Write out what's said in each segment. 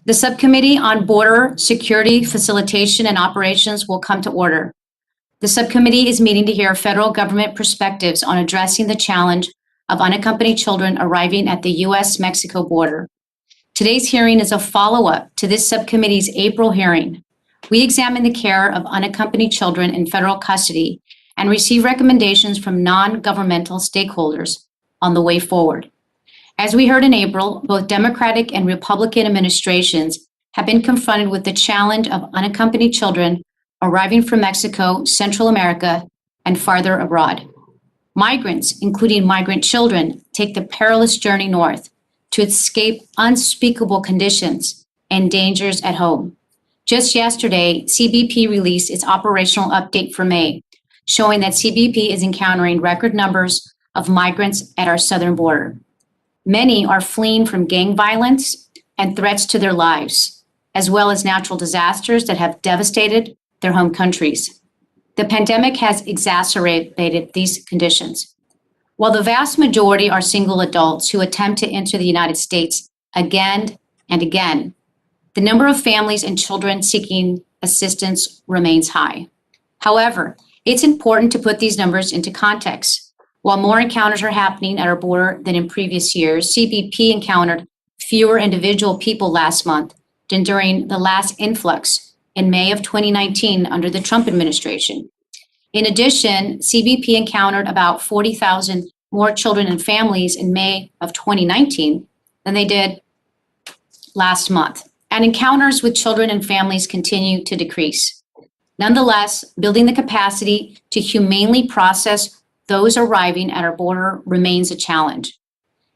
The Subcommittee on Border Security, Facilitation, and Operations will come to order. The subcommittee is meeting to hear federal government perspectives on addressing the challenge of unaccompanied children arriving at the U.S.-Mexico border. Today's hearing is a follow-up to this subcommittee's April hearing. We examined the care of unaccompanied children in federal custody and received recommendations from non-governmental stakeholders on the way forward. As we heard in April, both Democratic and Republican administrations have been confronted with the challenge of unaccompanied children arriving from Mexico, Central America, and farther abroad. Migrants, including migrant children, take the perilous journey north to escape unspeakable conditions and dangers at home. Just yesterday, CBP released its operational update for May, showing that CBP is encountering record numbers of migrants at our southern border. Many are fleeing from gang violence and threats to their lives, as well as natural disasters that have devastated their home countries. The pandemic has exacerbated these conditions. While the vast majority are single adults who attempt to enter the United States again and again, the number of families and children seeking assistance remains high. However, it's important to put these numbers into context. While more encounters are happening at our border than in previous years, CBP encountered fewer individual people last month than during the last influx in May of 2019 under the Trump administration. In addition, CBP encountered about 40,000 more children and families in May of 2019 than they did last month, and encounters with children and families continue to decrease. Nonetheless, building the capacity to humanely process those arriving at our border remains a challenge.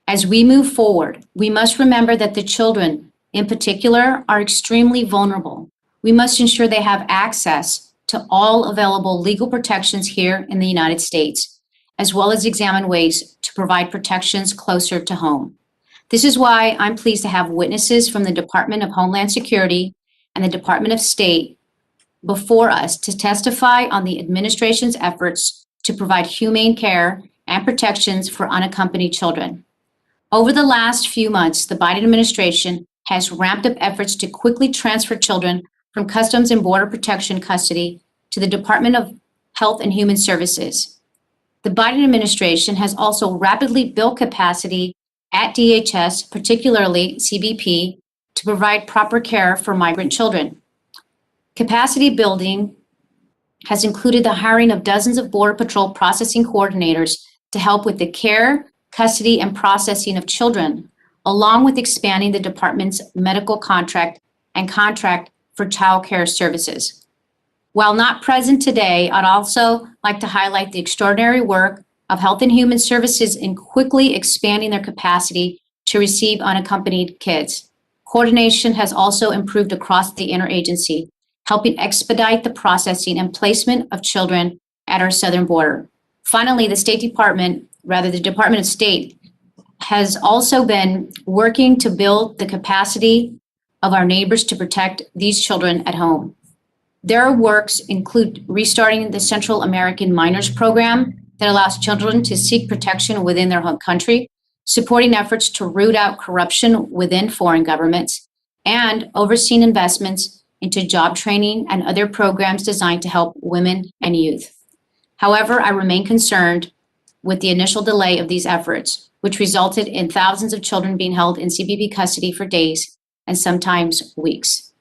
As we move forward, we must remember that the children, in particular, are extremely vulnerable. We must ensure they have access to all available legal protections here in the United States, as well as examine ways to provide protections closer to home. This is why I'm pleased to have witnesses from the Department of Homeland Security and the Department of State before us to testify on the administration's efforts to provide humane care and protections for unaccompanied children. Over the last few months, the Biden administration has ramped up efforts to quickly transfer children from Customs and Border Protection custody to the Department of Health and Human Services. The Biden administration has also rapidly built capacity at DHS, particularly CBP, to provide proper care for migrant children. Capacity building has included the hiring of dozens of Border Patrol processing coordinators to help with the care, custody, and processing of children, along with expanding the department's medical contract and contract for child care services. While not present today, I'd also like to highlight the extraordinary work of Health and Human Services in quickly expanding their capacity to receive unaccompanied kids. Coordination has also improved across the interagency, helping expedite the processing and placement of children at our southern border. Finally, the Department of State has also been working to build the capacity of our neighbors to protect these children at home. Their works include restarting the Central American Minors Program that allows children to seek protection within their home country, supporting efforts to root out corruption within foreign governments, and overseeing investments into job training and other programs designed to help women and youth. However, I remain concerned with the initial delay of these efforts, which resulted in thousands of children being held in CBP custody for days and sometimes weeks.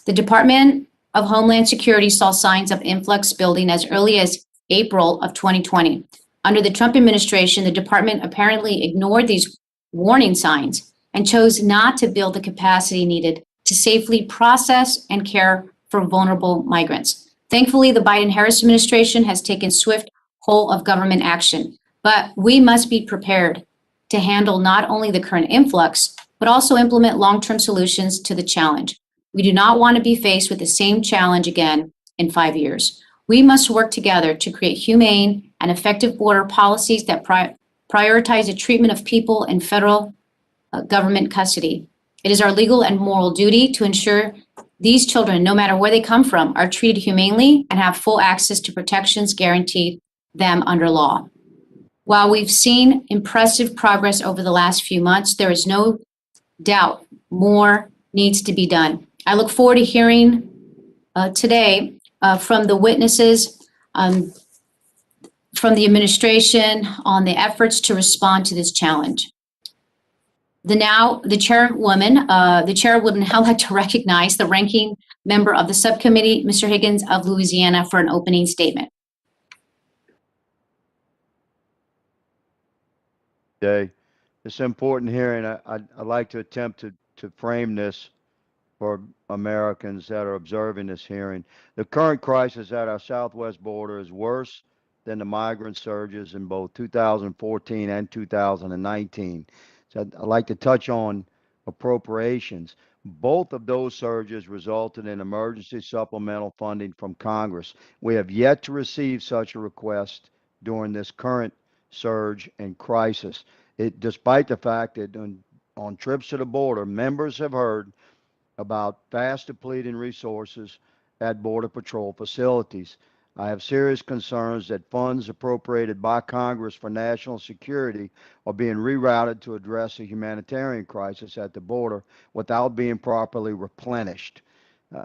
The Department of Homeland Security saw signs of influx building as early as April of 2020. Under the Trump administration, the department apparently ignored these warning signs and chose not to build the capacity needed to safely process and care for vulnerable migrants. Thankfully, the Biden-Harris administration has taken swift whole of government action, but we must be prepared to handle not only the current influx, but also implement long-term solutions to the challenge. We do not want to be faced with the same challenge again in 5 years. We must work together to create humane and effective border policies that prioritize the treatment of people in federal government custody. It is our legal and moral duty to ensure these children, no matter where they come from, are treated humanely and have full access to protections guaranteed them under law. While we've seen impressive progress over the last few months, there is no doubt more needs to be done. I look forward to hearing today from the witnesses, from the administration on the efforts to respond to this challenge. The chairwoman would now like to recognize the ranking member of the subcommittee, Mr. Higgins of Louisiana, for an opening statement. It's an important hearing. I'd like to attempt to frame this for Americans that are observing this hearing. The current crisis at our southwest border is worse than the migrant surges in both 2014 and 2019. So I'd like to touch on appropriations. Both of those surges resulted in emergency supplemental funding from Congress. We have yet to receive such a request during this current surge and crisis. Despite the fact that on trips to the border, members have heard about fast depleting resources at Border Patrol facilities. I have serious concerns that funds appropriated by Congress for national security are being rerouted to address a humanitarian crisis at the border without being properly replenished.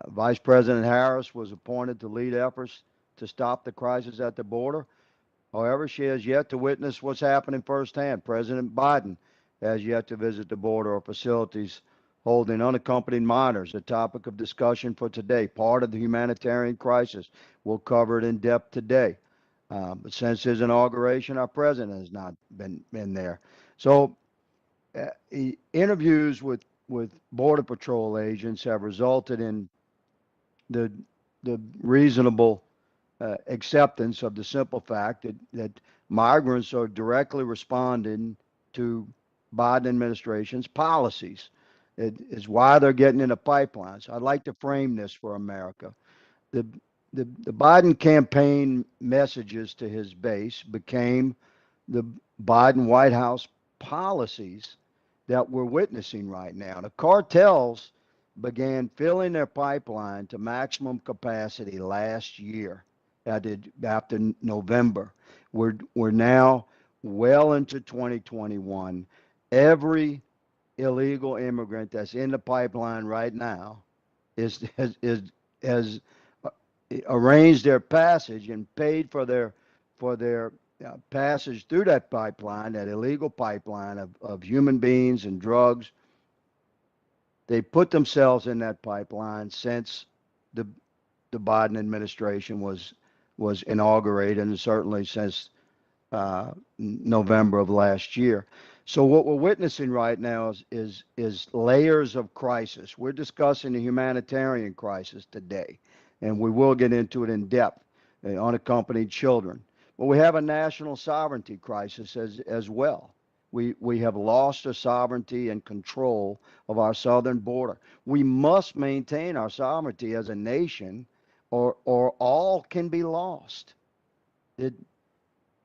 Vice President Harris was appointed to lead efforts to stop the crisis at the border. However, she has yet to witness what's happening firsthand. President Biden has yet to visit the border or facilities holding unaccompanied minors, a topic of discussion for today, part of the humanitarian crisis. We'll cover it in depth today. But since his inauguration, our president has not been there. So interviews with Border Patrol agents have resulted in the reasonable acceptance of the simple fact that migrants are directly responding to Biden administration's policies. It is why they're getting into pipelines. I'd like to frame this for America. The, the Biden campaign messages to his base became the Biden White House policies that we're witnessing right now. The cartels began filling their pipeline to maximum capacity last year after November. We're now well into 2021. Every illegal immigrant that's in the pipeline right now has arranged their passage and paid for their passage through that pipeline, that illegal pipeline of human beings and drugs. They put themselves in that pipeline since the Biden administration was inaugurated, and certainly since November of last year. So what we're witnessing right now is layers of crisis. We're discussing the humanitarian crisis today, and we will get into it in depth. Unaccompanied children. But we have a national sovereignty crisis as well. We have lost the sovereignty and control of our southern border. We must maintain our sovereignty as a nation, or all can be lost.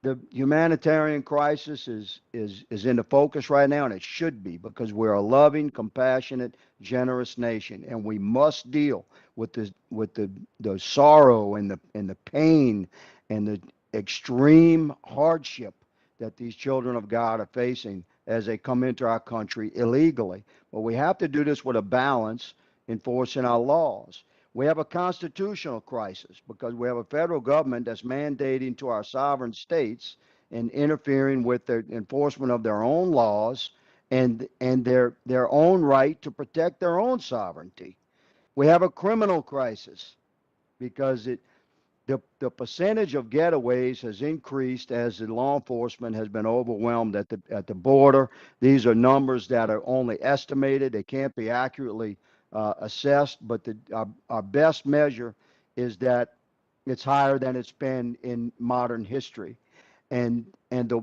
The humanitarian crisis is in the focus right now, and it should be, because we're a loving, compassionate, generous nation, and we must deal with the sorrow and the pain and the extreme hardship that these children of God are facing as they come into our country illegally. But we have to do this with a balance, enforcing our laws. We have a constitutional crisis because we have a federal government that's mandating to our sovereign states and interfering with their enforcement of their own laws and their own right to protect their own sovereignty. We have a criminal crisis because the percentage of getaways has increased as the law enforcement has been overwhelmed at the border. These are numbers that are only estimated; they can't be accurately assessed. But our best measure is that it's higher than it's been in modern history, and the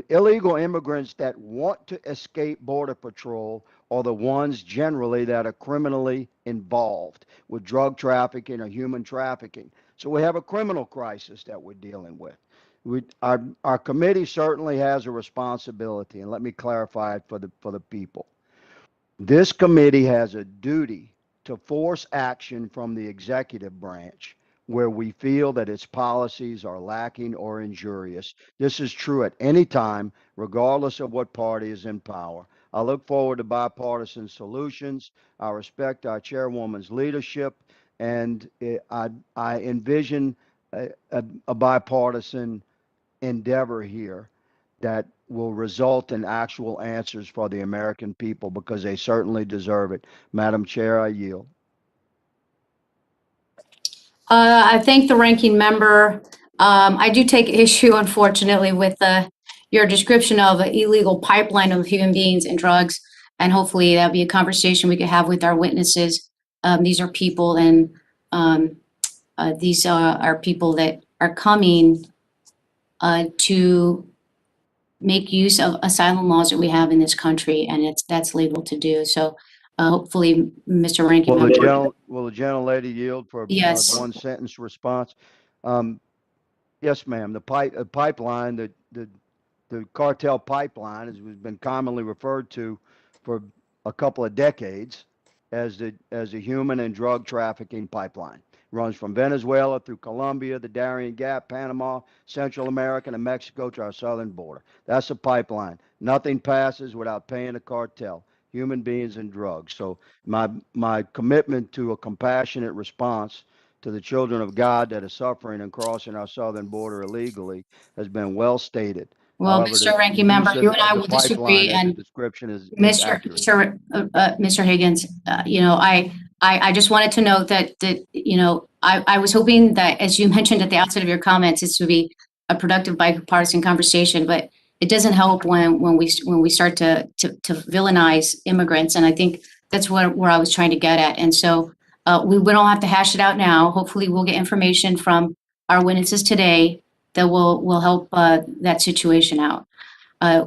illegal immigrants that want to escape Border Patrol are the ones generally that are criminally involved with drug trafficking or human trafficking. So we have a criminal crisis that we're dealing with. Our committee certainly has a responsibility, and let me clarify it for the people. This committee has a duty to force action from the executive branch where we feel that its policies are lacking or injurious. This is true at any time, regardless of what party is in power. I look forward to bipartisan solutions. I respect our chairwoman's leadership, and I envision a bipartisan endeavor here that will result in actual answers for the American people because they certainly deserve it. Madam Chair, I yield. I thank the ranking member. I do take issue, unfortunately, with your description of an illegal pipeline of human beings and drugs. And hopefully that'll be a conversation we could have with our witnesses. These are people, and these are people that are coming to make use of asylum laws that we have in this country, and that's legal to do. So hopefully, Mr. Ranking Member. Will the gentlelady yield for Yes. one sentence response? Yes, ma'am. The pipeline, the cartel pipeline, has been commonly referred to for a couple of decades as a human and drug trafficking pipeline. Runs from Venezuela through Colombia, the Darien Gap, Panama, Central America, and Mexico to our southern border. That's a pipeline. Nothing passes without paying a cartel, human beings and drugs. So my commitment to a compassionate response to the children of God that are suffering and crossing our southern border illegally has been well stated. Well, However, Mr. the Ranking use Member, you and I of the will disagree, pipeline as a and description is Mr. accurate. Mr. Higgins, I just wanted to note that I was hoping that, as you mentioned at the outset of your comments, this would be a productive bipartisan conversation, but it doesn't help when we start to villainize immigrants, and I think that's where I was trying to get at. And so we don't have to hash it out now. Hopefully, we'll get information from our witnesses today that will help that situation out.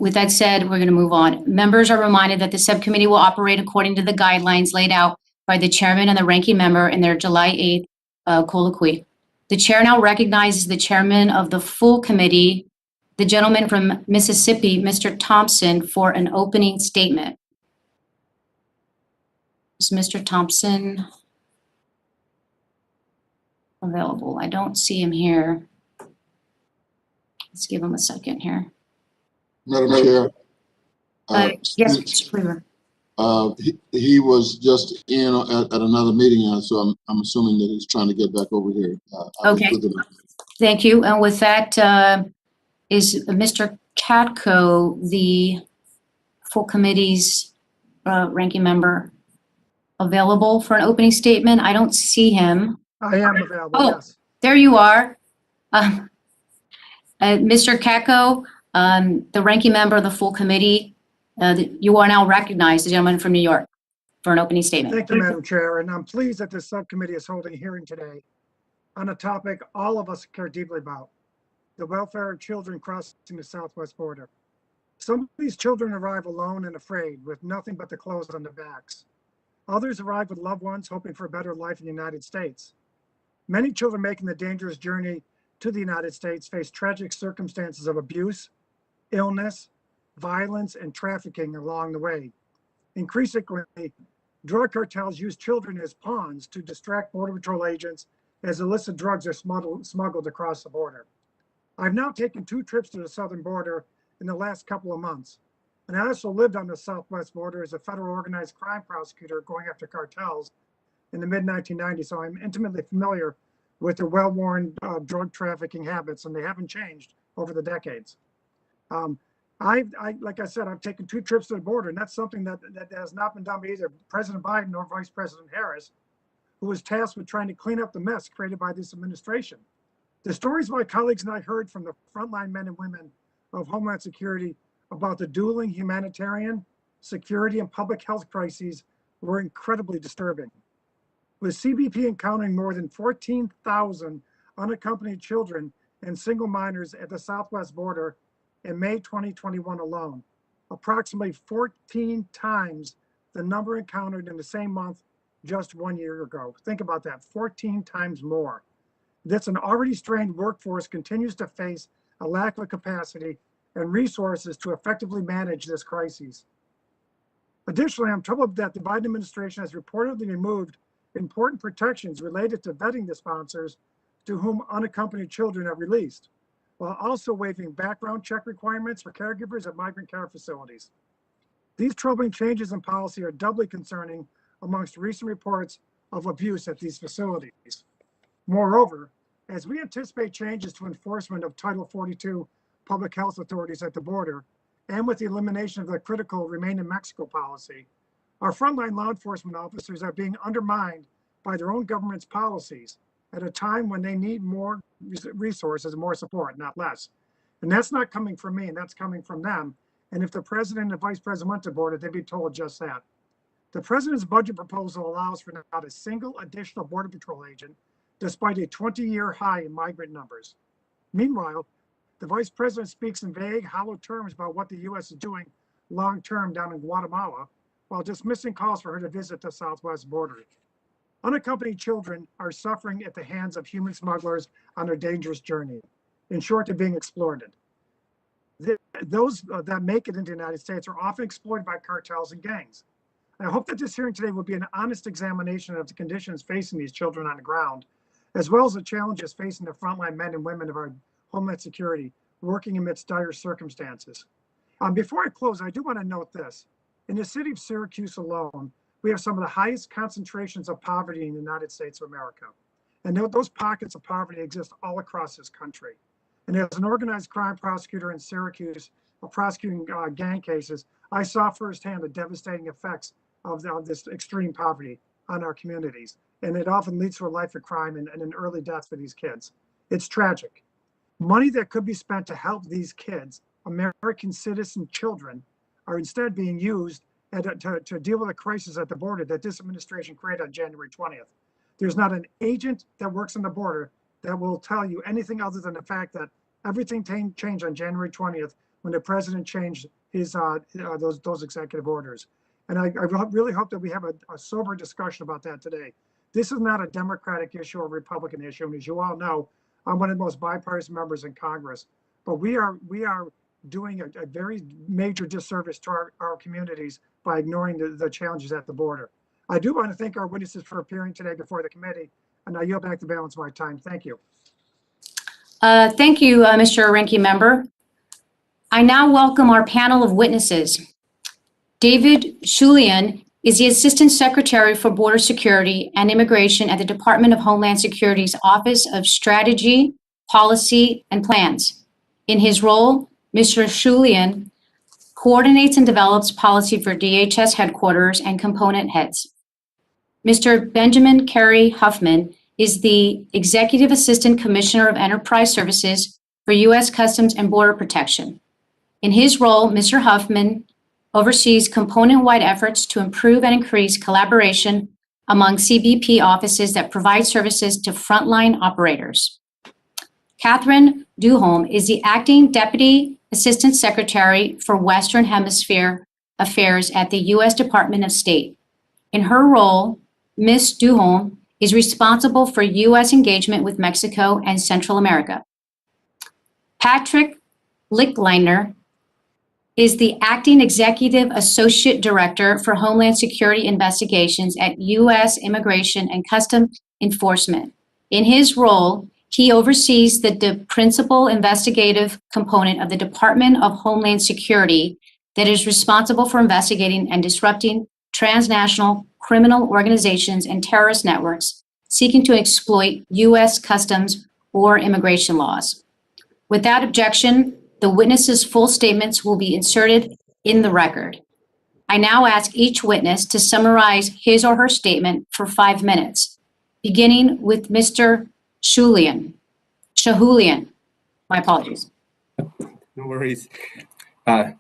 With that said, we're going to move on. Members are reminded that the subcommittee will operate according to the guidelines laid out by the chairman and the ranking member in their July 8th colloquy. The chair now recognizes the chairman of the full committee, the gentleman from Mississippi, Mr. Thompson, for an opening statement. Is Mr. Thompson available? I don't see him here. Let's give him a second here. Madam Chair. Yes, Mr. Cleaver. He was just in at another meeting, so I'm assuming that he's trying to get back over here. Okay. Thank you. And with that, is Mr. Katko, the full committee's ranking member, available for an opening statement? I don't see him. I am available, Oh, yes. there you are. Mr. Katko, the ranking member of the full committee, you are now recognized, the gentleman from New York, for an opening statement. Thank you, Madam Chair, and I'm pleased that this subcommittee is holding a hearing today on a topic all of us care deeply about, the welfare of children crossing the southwest border. Some of these children arrive alone and afraid with nothing but the clothes on their backs. Others arrive with loved ones hoping for a better life in the United States. Many children making the dangerous journey to the United States face tragic circumstances of abuse, illness, violence, and trafficking along the way. Increasingly, drug cartels use children as pawns to distract Border Patrol agents as illicit drugs are smuggled across the border. I've now taken 2 trips to the southern border in the last couple of months, and I also lived on the southwest border as a federal organized crime prosecutor going after cartels in the mid-1990s, so I'm intimately familiar with their well-worn drug trafficking habits, and they haven't changed over the decades. Like I said, I've taken 2 trips to the border, and that's something that has not been done by either President Biden or Vice President Harris, who was tasked with trying to clean up the mess created by this administration. The stories my colleagues and I heard from the frontline men and women of Homeland Security about the dueling humanitarian, security, and public health crises were incredibly disturbing. With CBP encountering more than 14,000 unaccompanied children and single minors at the southwest border in May 2021 alone, approximately 14 times the number encountered in the same month just 1 year ago. Think about that, 14 times more. That's an already strained workforce continues to face a lack of capacity and resources to effectively manage this crisis. Additionally, I'm troubled that the Biden administration has reportedly removed important protections related to vetting the sponsors to whom unaccompanied children are released, while also waiving background check requirements for caregivers at migrant care facilities. These troubling changes in policy are doubly concerning amongst recent reports of abuse at these facilities. Moreover, as we anticipate changes to enforcement of Title 42 public health authorities at the border, and with the elimination of the critical Remain in Mexico policy, our frontline law enforcement officers are being undermined by their own government's policies at a time when they need more resources and more support, not less. And that's not coming from me, and that's coming from them. And if the president and vice president went to border, they'd be told just that. The president's budget proposal allows for not a single additional Border Patrol agent, despite a 20-year high in migrant numbers. Meanwhile, the vice president speaks in vague, hollow terms about what the U.S. is doing long-term down in Guatemala, while dismissing calls for her to visit the southwest border. Unaccompanied children are suffering at the hands of human smugglers on their dangerous journey. In short, they're being exploited. Those that make it into the United States are often exploited by cartels and gangs. I hope that this hearing today will be an honest examination of the conditions facing these children on the ground, as well as the challenges facing the frontline men and women of our Homeland Security working amidst dire circumstances. Before I close, I do want to note this. In the city of Syracuse alone, we have some of the highest concentrations of poverty in the United States of America. And those pockets of poverty exist all across this country. And as an organized crime prosecutor in Syracuse, prosecuting gang cases, I saw firsthand the devastating effects of this extreme poverty on our communities. And it often leads to a life of crime and an early death for these kids. It's tragic. Money that could be spent to help these kids, American citizen children, are instead being used to deal with a crisis at the border that this administration created on January 20th. There's not an agent that works on the border that will tell you anything other than the fact that everything changed on January 20th when the president changed his those executive orders. And I really hope that we have a sober discussion about that today. This is not a Democratic issue or a Republican issue. And as you all know, I'm one of the most bipartisan members in Congress. But we are doing a very major disservice to our communities by ignoring the challenges at the border. I do want to thank our witnesses for appearing today before the committee, and I yield back the balance of my time. Thank you. Thank you, Mr. Ranking Member. I now welcome our panel of witnesses. David Shulian is the Assistant Secretary for Border Security and Immigration at the Department of Homeland Security's Office of Strategy, Policy, and Plans. In his role, Mr. Shulian coordinates and develops policy for DHS headquarters and component heads. Mr. Benjamin Carey Huffman is the Executive Assistant Commissioner of Enterprise Services for U.S. Customs and Border Protection. In his role, Mr. Huffman oversees component-wide efforts to improve and increase collaboration among CBP offices that provide services to frontline operators. Catherine Duholm is the Acting Deputy Assistant Secretary for Western Hemisphere Affairs at the U.S. Department of State. In her role, Ms. Duholm is responsible for U.S. engagement with Mexico and Central America. Patrick Lickliner is the Acting Executive Associate Director for Homeland Security Investigations at U.S. Immigration and Customs Enforcement. In his role, he oversees the principal investigative component of the Department of Homeland Security that is responsible for investigating and disrupting transnational criminal organizations and terrorist networks seeking to exploit U.S. customs or immigration laws. Without objection, the witnesses' full statements will be inserted in the record. I now ask each witness to summarize his or her statement for 5 minutes, beginning with Mr. Shahulian. My apologies. No worries.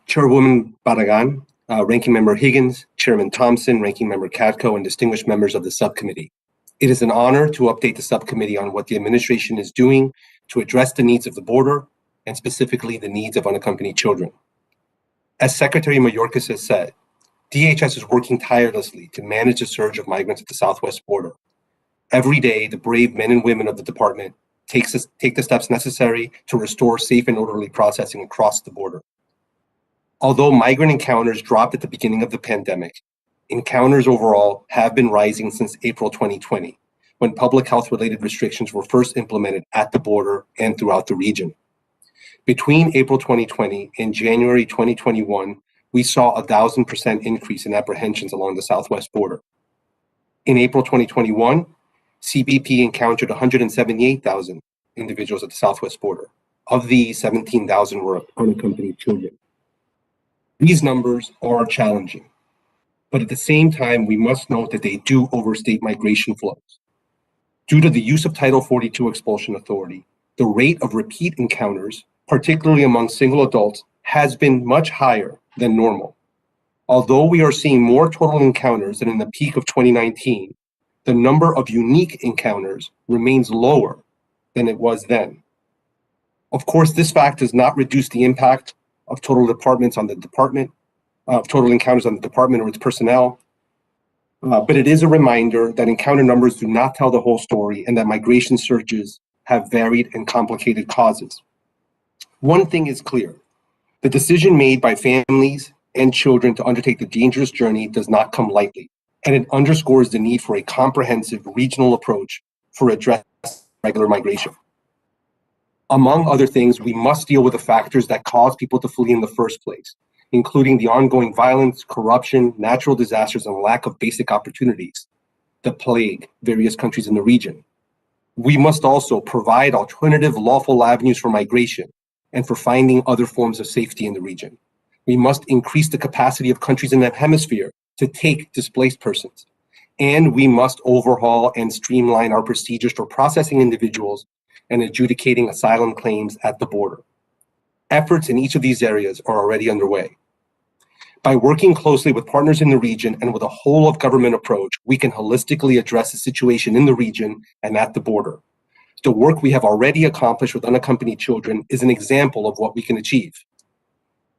Chairwoman Barragan, Ranking Member Higgins, Chairman Thompson, Ranking Member Katko, and distinguished members of the subcommittee. It is an honor to update the subcommittee on what the administration is doing to address the needs of the border, and specifically the needs of unaccompanied children. As Secretary Mayorkas has said, DHS is working tirelessly to manage the surge of migrants at the southwest border. Every day, the brave men and women of the department take the steps necessary to restore safe and orderly processing across the border. Although migrant encounters dropped at the beginning of the pandemic, encounters overall have been rising since April 2020, when public health-related restrictions were first implemented at the border and throughout the region. Between April 2020 and January 2021, we saw a 1,000% increase in apprehensions along the southwest border. In April 2021, CBP encountered 178,000 individuals at the southwest border. Of these, 17,000 were unaccompanied children. These numbers are challenging, but at the same time, we must note that they do overstate migration flows. Due to the use of Title 42 expulsion authority, the rate of repeat encounters, particularly among single adults, has been much higher than normal. Although we are seeing more total encounters than in the peak of 2019, the number of unique encounters remains lower than it was then. Of course, this fact does not reduce the impact of total encounters on the department or its personnel, but it is a reminder that encounter numbers do not tell the whole story and that migration surges have varied and complicated causes. One thing is clear: the decision made by families and children to undertake the dangerous journey does not come lightly, and it underscores the need for a comprehensive regional approach for addressing regular migration. Among other things, we must deal with the factors that cause people to flee in the first place, including the ongoing violence, corruption, natural disasters, and lack of basic opportunities that plague various countries in the region. We must also provide alternative lawful avenues for migration and for finding other forms of safety in the region. We must increase the capacity of countries in that hemisphere to take displaced persons. And we must overhaul and streamline our procedures for processing individuals and adjudicating asylum claims at the border. Efforts in each of these areas are already underway. By working closely with partners in the region and with a whole of government approach, we can holistically address the situation in the region and at the border. The work we have already accomplished with unaccompanied children is an example of what we can achieve.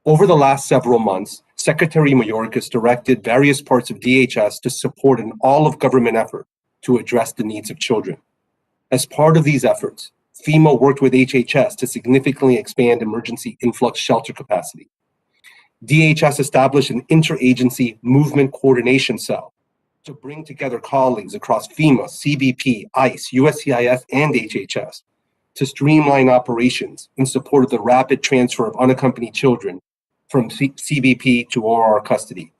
Over the last several months, Secretary Mayorkas directed various parts of DHS to support an all-of-government effort to address the needs of children. As part of these efforts, FEMA worked with HHS to significantly expand emergency influx shelter capacity. DHS established an interagency movement coordination cell to bring together colleagues across FEMA, CBP, ICE, USCIS, and HHS to streamline operations in support of the rapid transfer of unaccompanied children from CBP to ORR custody.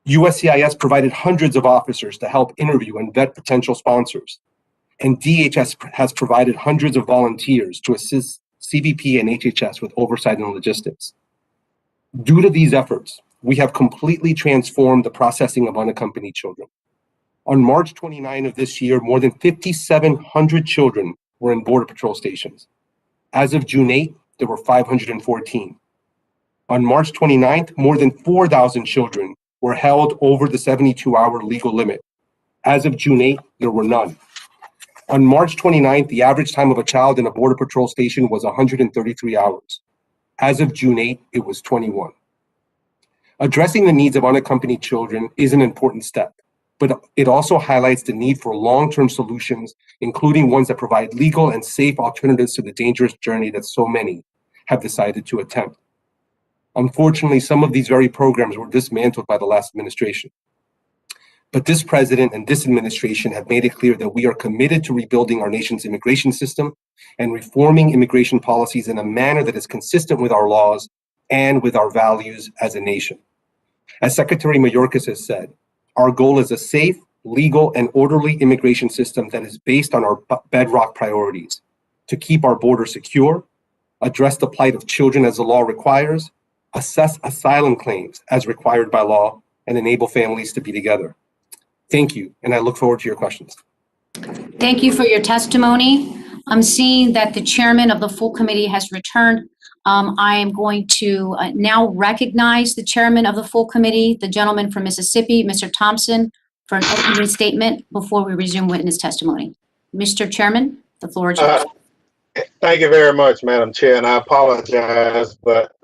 USCIS provided hundreds of officers to help interview and vet potential sponsors, and DHS has provided hundreds of volunteers to assist CBP and HHS with oversight and logistics. Due to these efforts, we have completely transformed the processing of unaccompanied children. On March 29 of this year, more than 5,700 children were in Border Patrol stations. As of June 8, there were 514. On March 29th, more than 4,000 children were held over the 72-hour legal limit. As of June 8, there were none. On March 29th, the average time of a child in a Border Patrol station was 133 hours. As of June 8, it was 21. Addressing the needs of unaccompanied children is an important step, but it also highlights the need for long-term solutions, including ones that provide legal and safe alternatives to the dangerous journey that so many have decided to attempt. Unfortunately, some of these very programs were dismantled by the last administration. But this president and this administration have made it clear that we are committed to rebuilding our nation's immigration system and reforming immigration policies in a manner that is consistent with our laws and with our values as a nation. As Secretary Mayorkas has said, our goal is a safe, legal, and orderly immigration system that is based on our bedrock priorities: to keep our border secure, address the plight of children as the law requires, assess asylum claims as required by law, and enable families to be together. Thank you, and I look forward to your questions. Thank you for your testimony. I'm seeing that the chairman of the full committee has returned. I am going to now recognize the chairman of the full committee, the gentleman from Mississippi, Mr. Thompson, for an opening statement before we resume witness testimony. Mr. Chairman, the floor is yours. Thank you very much, Madam Chair, and I apologize, but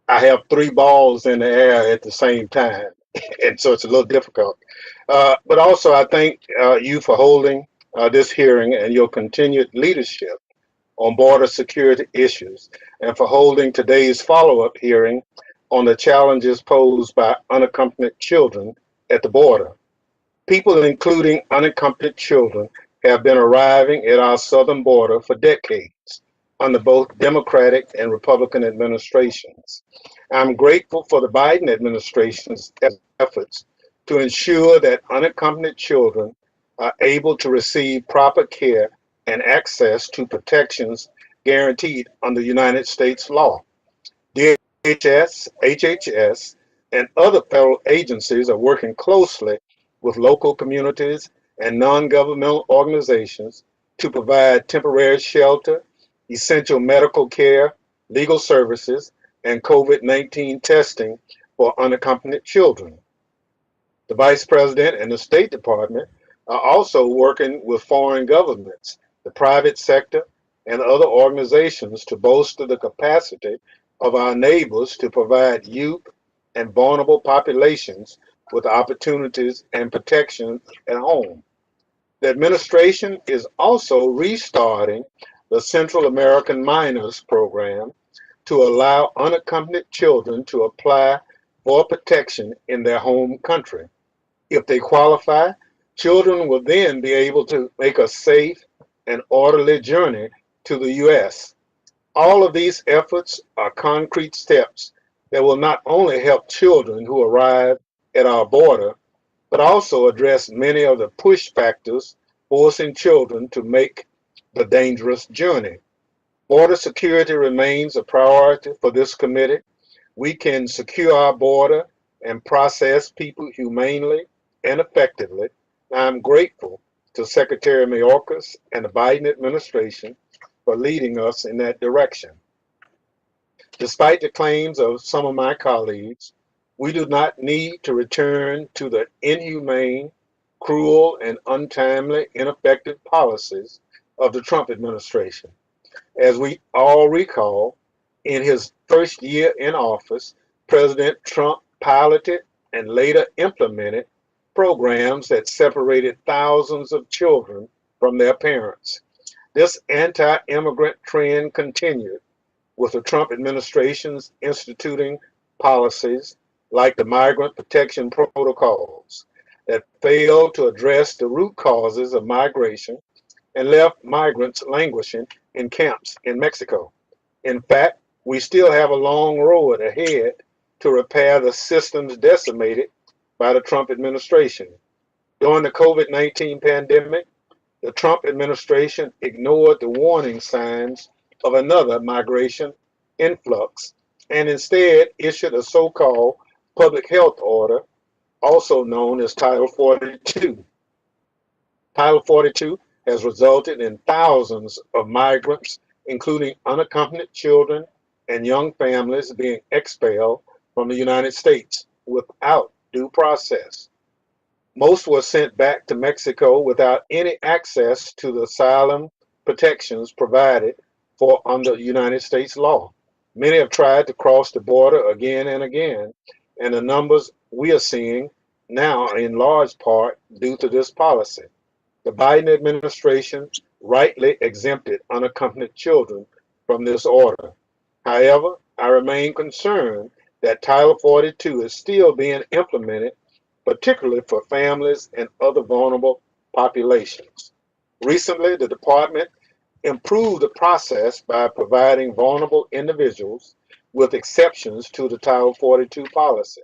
I have 3 balls in the air at the same time, and so it's a little difficult. But also, I thank you for holding this hearing and your continued leadership on border security issues, and for holding today's follow-up hearing on the challenges posed by unaccompanied children at the border. People, including unaccompanied children, have been arriving at our southern border for decades, under both Democratic and Republican administrations. I'm grateful for the Biden administration's efforts to ensure that unaccompanied children are able to receive proper care and access to protections guaranteed under United States law. DHS, HHS, and other federal agencies are working closely with local communities and non-governmental organizations to provide temporary shelter, essential medical care, legal services, and COVID-19 testing for unaccompanied children. The Vice President and the State Department are also working with foreign governments, the private sector, and other organizations to bolster the capacity of our neighbors to provide youth and vulnerable populations with opportunities and protection at home. The administration is also restarting the Central American Minors Program to allow unaccompanied children to apply for protection in their home country. If they qualify, children will then be able to make a safe and orderly journey to the U.S. All of these efforts are concrete steps that will not only help children who arrive at our border, but also address many of the push factors forcing children to make the dangerous journey. Border security remains a priority for this committee. We can secure our border and process people humanely and effectively. I'm grateful to Secretary Mayorkas and the Biden administration for leading us in that direction. Despite the claims of some of my colleagues, we do not need to return to the inhumane, cruel, and untimely, ineffective policies of the Trump administration. As we all recall, in his first year in office, President Trump piloted and later implemented programs that separated thousands of children from their parents. This anti-immigrant trend continued, with the Trump administration's instituting policies like the migrant protection protocols that failed to address the root causes of migration and left migrants languishing in camps in Mexico. In fact, we still have a long road ahead to repair the systems decimated by the Trump administration. During the COVID-19 pandemic, the Trump administration ignored the warning signs of another migration influx and instead issued a so-called public health order, also known as Title 42. Title 42 has resulted in thousands of migrants, including unaccompanied children and young families, being expelled from the United States without due process. Most were sent back to Mexico without any access to the asylum protections provided for under United States law. Many have tried to cross the border again and again, and the numbers we are seeing now are in large part due to this policy. The Biden administration rightly exempted unaccompanied children from this order. However, I remain concerned that Title 42 is still being implemented, particularly for families and other vulnerable populations. Recently, the department improved the process by providing vulnerable individuals with exceptions to the Title 42 policy.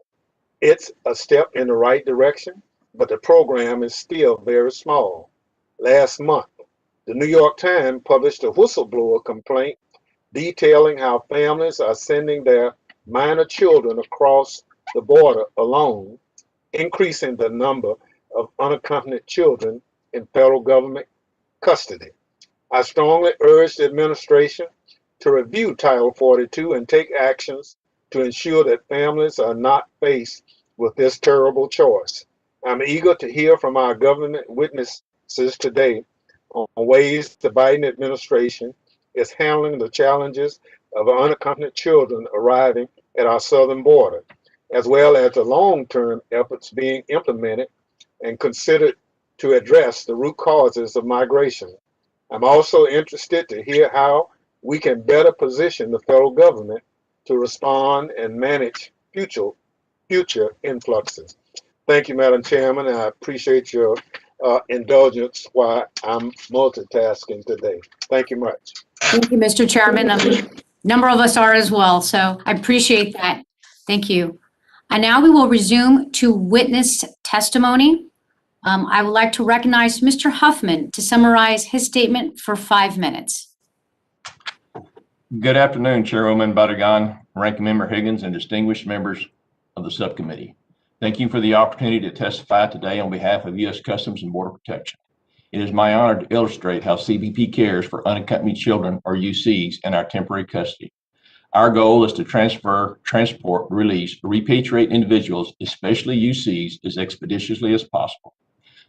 It's a step in the right direction, but the program is still very small. Last month, the New York Times published a whistleblower complaint detailing how families are sending their minor children across the border alone, increasing the number of unaccompanied children in federal government custody. I strongly urge the administration to review Title 42 and take actions to ensure that families are not faced with this terrible choice. I'm eager to hear from our government witnesses today on ways the Biden administration is handling the challenges of unaccompanied children arriving at our southern border, as well as the long-term efforts being implemented and considered to address the root causes of migration. I'm also interested to hear how we can better position the federal government to respond and manage future influxes. Thank you, Madam Chairman, and I appreciate your indulgence while I'm multitasking today. Thank you much. Thank you, Mr. Chairman. A number of us are as well, so I appreciate that. Thank you. And now we will resume to witness testimony. I would like to recognize Mr. Huffman to summarize his statement for 5 minutes. Good afternoon, Chairwoman Barragan, Ranking Member Higgins, and distinguished members of the subcommittee. Thank you for the opportunity to testify today on behalf of U.S. Customs and Border Protection. It is my honor to illustrate how CBP cares for unaccompanied children, or UCs, in our temporary custody. Our goal is to transport, release, repatriate individuals, especially UCs, as expeditiously as possible.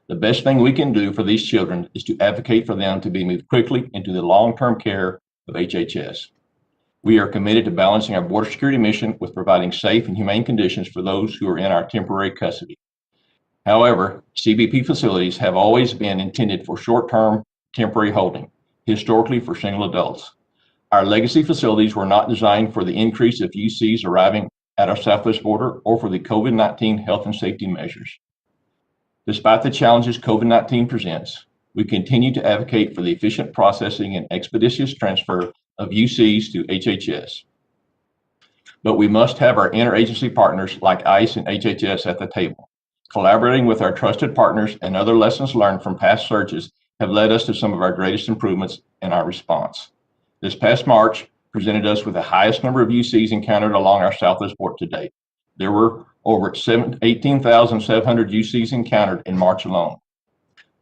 The best thing we can do for these children is to advocate for them to be moved quickly into the long-term care of HHS. We are committed to balancing our border security mission with providing safe and humane conditions for those who are in our temporary custody. However, CBP facilities have always been intended for short-term temporary holding, historically for single adults. Our legacy facilities were not designed for the increase of UCs arriving at our southwest border or for the COVID-19 health and safety measures. Despite the challenges COVID-19 presents, we continue to advocate for the efficient processing and expeditious transfer of UCs to HHS. But we must have our interagency partners like ICE and HHS at the table. Collaborating with our trusted partners and other lessons learned from past surges have led us to some of our greatest improvements in our response. This past March presented us with the highest number of UCs encountered along our southwest border to date. There were over 18,700 UCs encountered in March alone.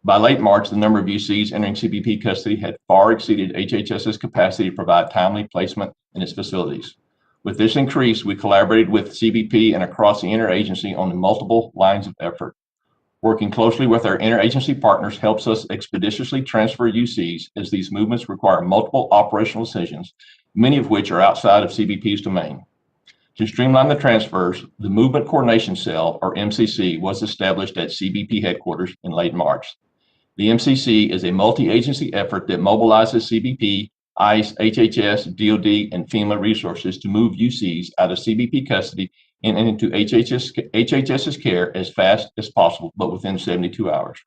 By late March, the number of UCs entering CBP custody had far exceeded HHS's capacity to provide timely placement in its facilities. With this increase, we collaborated with CBP and across the interagency on multiple lines of effort. Working closely with our interagency partners helps us expeditiously transfer UCs, as these movements require multiple operational decisions, many of which are outside of CBP's domain. To streamline the transfers, the Movement Coordination Cell, or MCC, was established at CBP headquarters in late March. The MCC is a multi-agency effort that mobilizes CBP, ICE, HHS, DOD, and FEMA resources to move UCs out of CBP custody and into HHS's care as fast as possible, but within 72 hours.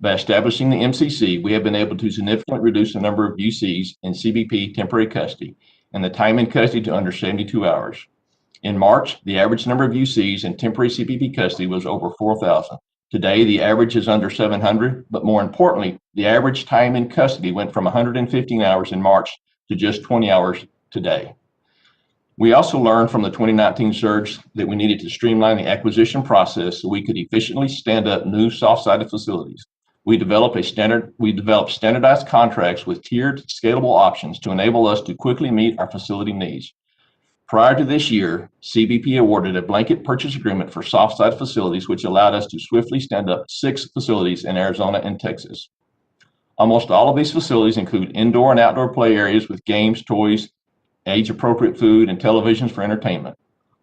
By establishing the MCC, we have been able to significantly reduce the number of UCs in CBP temporary custody and the time in custody to under 72 hours. In March, the average number of UCs in temporary CBP custody was over 4,000. Today, the average is under 700, but more importantly, the average time in custody went from 115 hours in March to just 20 hours today. We also learned from the 2019 surge that we needed to streamline the acquisition process so we could efficiently stand up new soft-sided facilities. We developed standardized contracts with tiered, scalable options to enable us to quickly meet our facility needs. Prior to this year, CBP awarded a blanket purchase agreement for soft-sided facilities, which allowed us to swiftly stand up 6 facilities in Arizona and Texas. Almost all of these facilities include indoor and outdoor play areas with games, toys, age-appropriate food, and televisions for entertainment.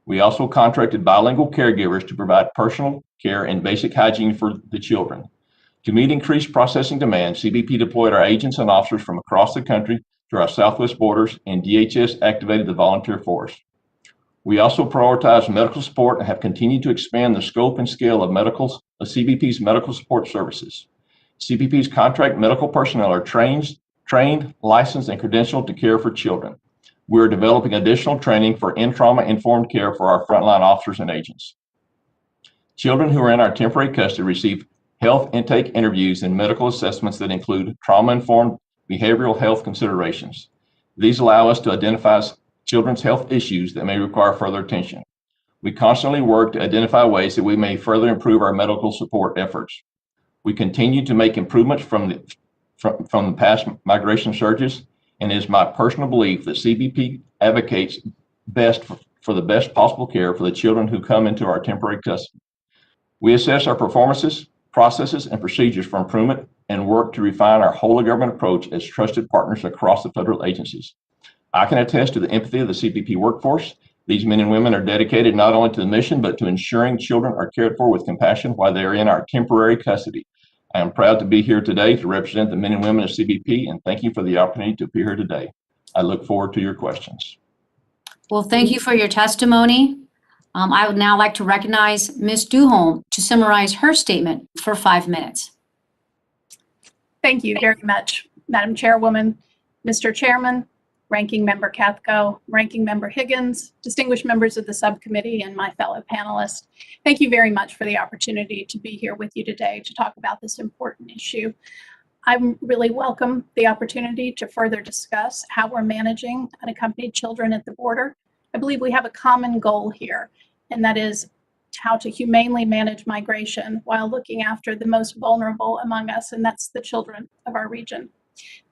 We also contracted bilingual caregivers to provide personal care and basic hygiene for the children. To meet increased processing demand, CBP deployed our agents and officers from across the country to our southwest borders, and DHS activated the volunteer force. We also prioritized medical support and have continued to expand the scope and scale of CBP's medical support services. CBP's contract medical personnel are trained, licensed, and credentialed to care for children. We are developing additional training for in-trauma informed care for our frontline officers and agents. Children who are in our temporary custody receive health intake interviews and medical assessments that include trauma-informed behavioral health considerations. These allow us to identify children's health issues that may require further attention. We constantly work to identify ways that we may further improve our medical support efforts. We continue to make improvements from the past migration surges, and it is my personal belief that CBP advocates best for the best possible care for the children who come into our temporary custody. We assess our performances, processes, and procedures for improvement and work to refine our whole of government approach as trusted partners across the federal agencies. I can attest to the empathy of the CBP workforce. These men and women are dedicated not only to the mission, but to ensuring children are cared for with compassion while they are in our temporary custody. I am proud to be here today to represent the men and women of CBP, and thank you for the opportunity to appear here today. I look forward to your questions. Well, thank you for your testimony. I would now like to recognize Ms. Duholm to summarize her statement for 5 minutes. Thank you very much, Madam Chairwoman, Mr. Chairman, Ranking Member Cathco, Ranking Member Higgins, distinguished members of the subcommittee, and my fellow panelists. Thank you very much for the opportunity to be here with you today to talk about this important issue. I really welcome the opportunity to further discuss how we're managing unaccompanied children at the border. I believe we have a common goal here, and that is how to humanely manage migration while looking after the most vulnerable among us, and that's the children of our region.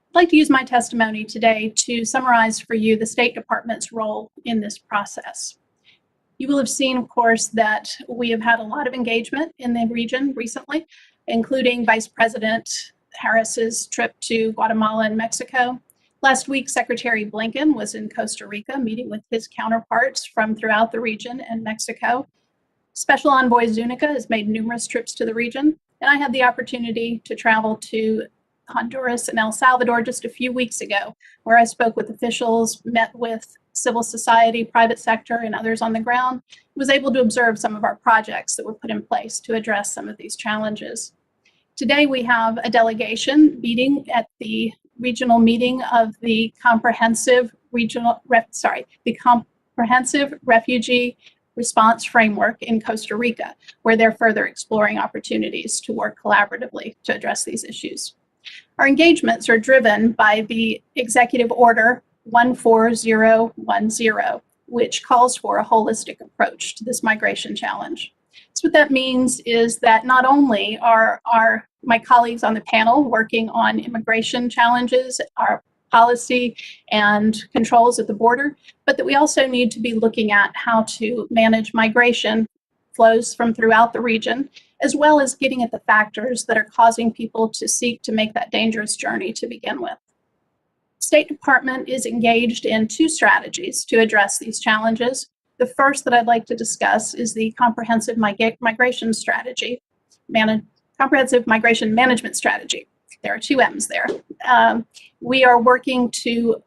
I'd like to use my testimony today to summarize for you the State Department's role in this process. You will have seen, of course, that we have had a lot of engagement in the region recently, including Vice President Harris's trip to Guatemala and Mexico. Last week, Secretary Blinken was in Costa Rica meeting with his counterparts from throughout the region and Mexico. Special Envoy Zuniga has made numerous trips to the region, and I had the opportunity to travel to Honduras and El Salvador just a few weeks ago, where I spoke with officials, met with civil society, private sector, and others on the ground, was able to observe some of our projects that were put in place to address some of these challenges. Today, we have a delegation meeting at the regional meeting of the Comprehensive Refugee Response Framework in Costa Rica, where they're further exploring opportunities to work collaboratively to address these issues. Our engagements are driven by the Executive Order 14010, which calls for a holistic approach to this migration challenge. So what that means is that not only are my colleagues on the panel working on immigration challenges, our policy and controls at the border, but that we also need to be looking at how to manage migration flows from throughout the region, as well as getting at the factors that are causing people to seek to make that dangerous journey to begin with. State Department is engaged in two strategies to address these challenges. The first that I'd like to discuss is the Comprehensive Migration Strategy, Comprehensive Migration Management Strategy. There are two M's there. We are working to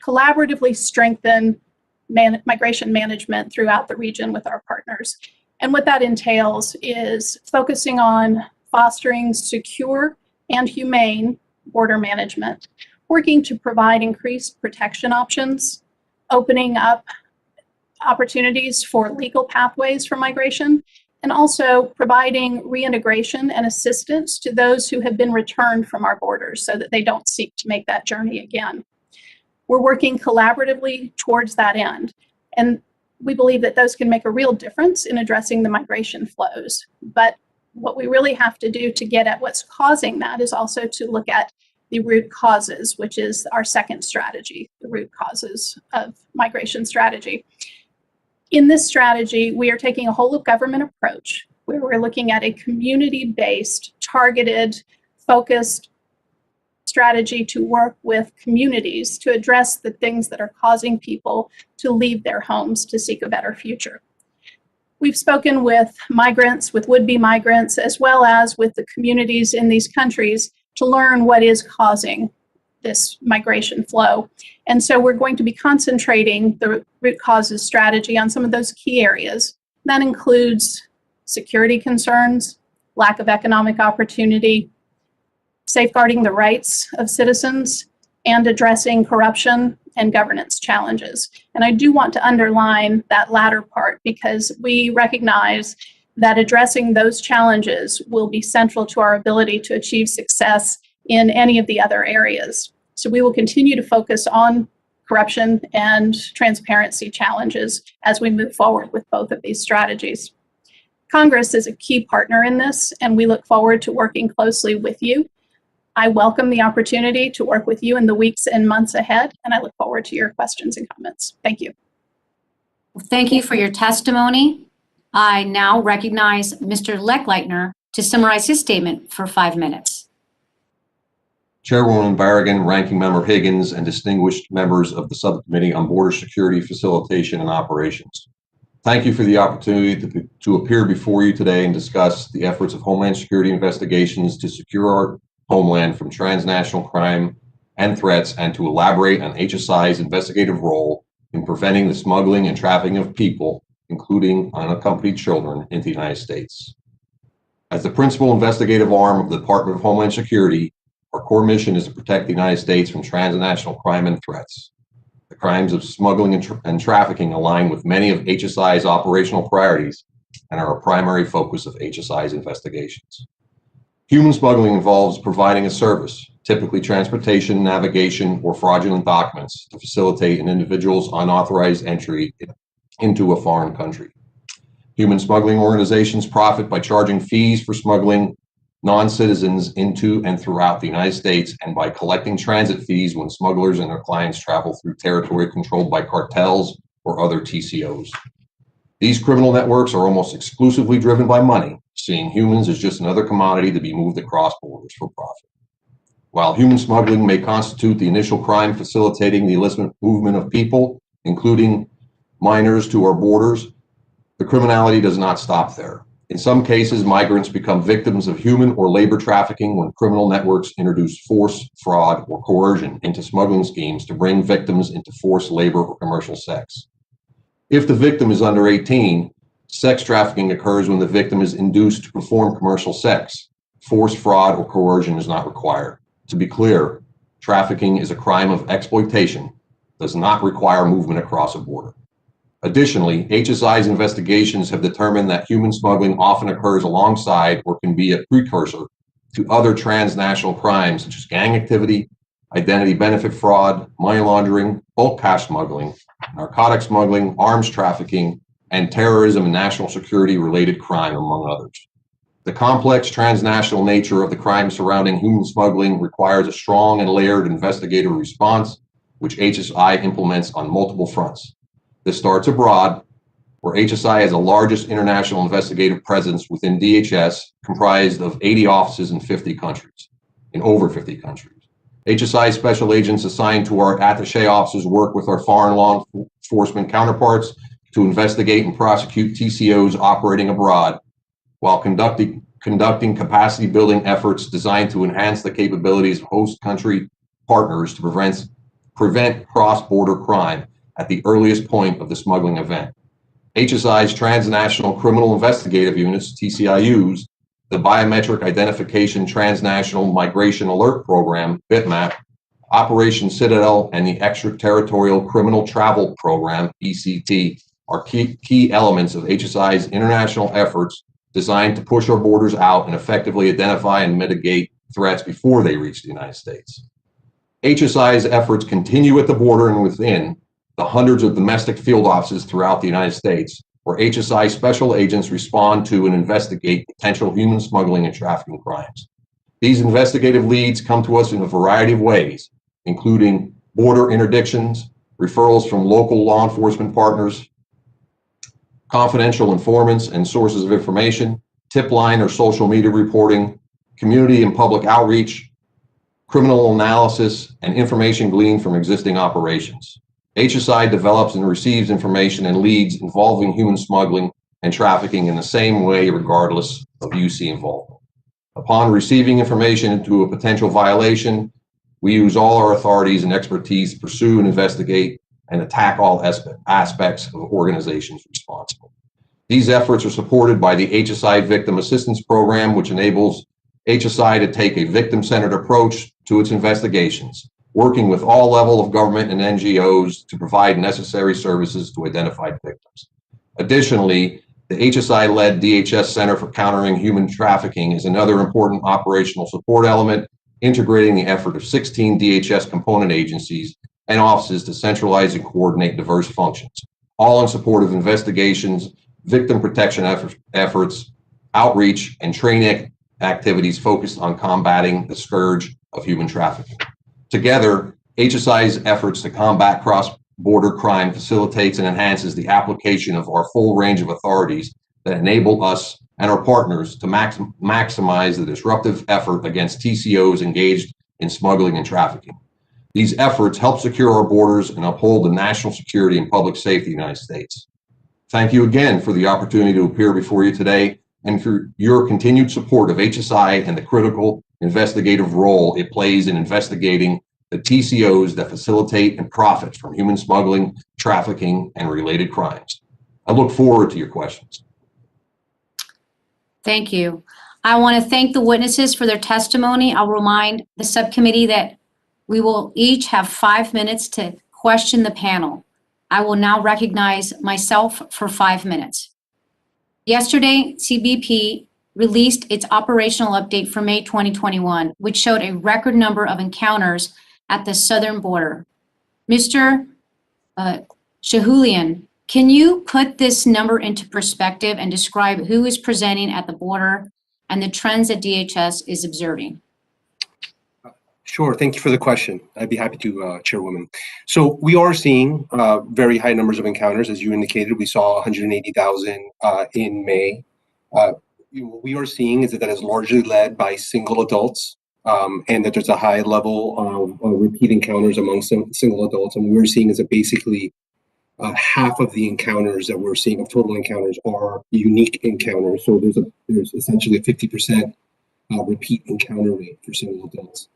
collaboratively strengthen migration management throughout the region with our partners. And what that entails is focusing on fostering secure and humane border management, working to provide increased protection options, opening up opportunities for legal pathways for migration, and also providing reintegration and assistance to those who have been returned from our borders so that they don't seek to make that journey again. We're working collaboratively towards that end, and we believe that those can make a real difference in addressing the migration flows. But what we really have to do to get at what's causing that is also to look at the root causes, which is our second strategy, the root causes of migration strategy. In this strategy, we are taking a whole of government approach where we're looking at a community-based, targeted, focused strategy to work with communities to address the things that are causing people to leave their homes to seek a better future. We've spoken with migrants, with would-be migrants, as well as with the communities in these countries to learn what is causing this migration flow. And so we're going to be concentrating the root causes strategy on some of those key areas. That includes security concerns, lack of economic opportunity, safeguarding the rights of citizens, and addressing corruption and governance challenges. And I do want to underline that latter part because we recognize that addressing those challenges will be central to our ability to achieve success in any of the other areas. So we will continue to focus on corruption and transparency challenges as we move forward with both of these strategies. Congress is a key partner in this, and we look forward to working closely with you. I welcome the opportunity to work with you in the weeks and months ahead, and I look forward to your questions and comments. Thank you. Thank you for your testimony. I now recognize Mr. Lechleitner to summarize his statement for 5 minutes. Chairwoman Barragan, Ranking Member Higgins, and distinguished members of the Subcommittee on Border Security, Facilitation, and Operations. Thank you for the opportunity to appear before you today and discuss the efforts of Homeland Security investigations to secure our homeland from transnational crime and threats, and to elaborate on HSI's investigative role in preventing the smuggling and trafficking of people, including unaccompanied children, into the United States. As the principal investigative arm of the Department of Homeland Security, Our core mission is to protect the United States from transnational crime and threats. The crimes of smuggling and trafficking align with many of HSI's operational priorities and are a primary focus of HSI's investigations. Human smuggling involves providing a service, typically transportation, navigation, or fraudulent documents to facilitate an individual's unauthorized entry into a foreign country. Human smuggling organizations profit by charging fees for smuggling non-citizens into and throughout the United States and by collecting transit fees when smugglers and their clients travel through territory controlled by cartels or other TCOs. These criminal networks are almost exclusively driven by money, seeing humans as just another commodity to be moved across borders for profit. While human smuggling may constitute the initial crime facilitating the illicit movement of people, including minors, to our borders, the criminality does not stop there. In some cases, migrants become victims of human or labor trafficking when criminal networks introduce force, fraud, or coercion into smuggling schemes to bring victims into forced labor or commercial sex. If the victim is under 18, sex trafficking occurs when the victim is induced to perform commercial sex. Force, fraud, or coercion is not required. To be clear, trafficking is a crime of exploitation, does not require movement across a border. Additionally, HSI's investigations have determined that human smuggling often occurs alongside or can be a precursor to other transnational crimes such as gang activity, identity benefit fraud, money laundering, bulk cash smuggling, narcotic smuggling, arms trafficking, and terrorism and national security related crime, among others. The complex transnational nature of the crime surrounding human smuggling requires a strong and layered investigative response, which HSI implements on multiple fronts. This starts abroad, where HSI has the largest international investigative presence within DHS, comprised of 80 offices in over 50 countries. HSI special agents assigned to our attaché offices work with our foreign law enforcement counterparts to investigate and prosecute TCOs operating abroad, while conducting capacity building efforts designed to enhance the capabilities of host country partners to prevent cross-border crime at the earliest point of the smuggling event. HSI's Transnational Criminal Investigative Units, TCIUs, the Biometric Identification Transnational Migration Alert Program, BITMAP, Operation Citadel, and the Extraterritorial Criminal Travel Program, ECT, are key elements of HSI's international efforts designed to push our borders out and effectively identify and mitigate threats before they reach the United States. HSI's efforts continue at the border and within the hundreds of domestic field offices throughout the United States, where HSI special agents respond to and investigate potential human smuggling and trafficking crimes. These investigative leads come to us in a variety of ways, including border interdictions, referrals from local law enforcement partners, confidential informants and sources of information, tip line or social media reporting, community and public outreach, criminal analysis, and information gleaned from existing operations. HSI develops and receives information and leads involving human smuggling and trafficking in the same way, regardless of UC involvement. Upon receiving information into a potential violation, we use all our authorities and expertise to pursue and investigate and attack all aspects of organizations responsible. These efforts are supported by the HSI Victim Assistance Program, which enables HSI to take a victim-centered approach to its investigations, working with all levels of government and NGOs to provide necessary services to identified victims. Additionally, the HSI-led DHS Center for Countering Human Trafficking is another important operational support element, integrating the effort of 16 DHS component agencies and offices to centralize and coordinate diverse functions, all in support of investigations, victim protection efforts, outreach, and training activities focused on combating the scourge of human trafficking. Together, HSI's efforts to combat cross-border crime facilitates and enhances the application of our full range of authorities that enable us and our partners to maximize the disruptive effort against TCOs engaged in smuggling and trafficking. These efforts help secure our borders and uphold the national security and public safety of the United States. Thank you again for the opportunity to appear before you today and for your continued support of HSI and the critical investigative role it plays in investigating the TCOs that facilitate and profit from human smuggling, trafficking, and related crimes. I look forward to your questions. Thank you. I want to thank the witnesses for their testimony. I'll remind the subcommittee that we will each have 5 minutes to question the panel. I will now recognize myself for 5 minutes. Yesterday, CBP released its operational update for May 2021, which showed a record number of encounters at the southern border. Mr. Shahulian, can you put this number into perspective and describe who is presenting at the border and the trends that DHS is observing? Sure. Thank you for the question. I'd be happy to, Chairwoman. So we are seeing very high numbers of encounters. As you indicated, we saw 180,000 in May. What we are seeing is that is largely led by single adults, and that there's a high level of repeat encounters among single adults. And what we're seeing is that basically half of the encounters that we're seeing of total encounters are unique encounters. So there's essentially a 50% repeat encounter rate for single adults.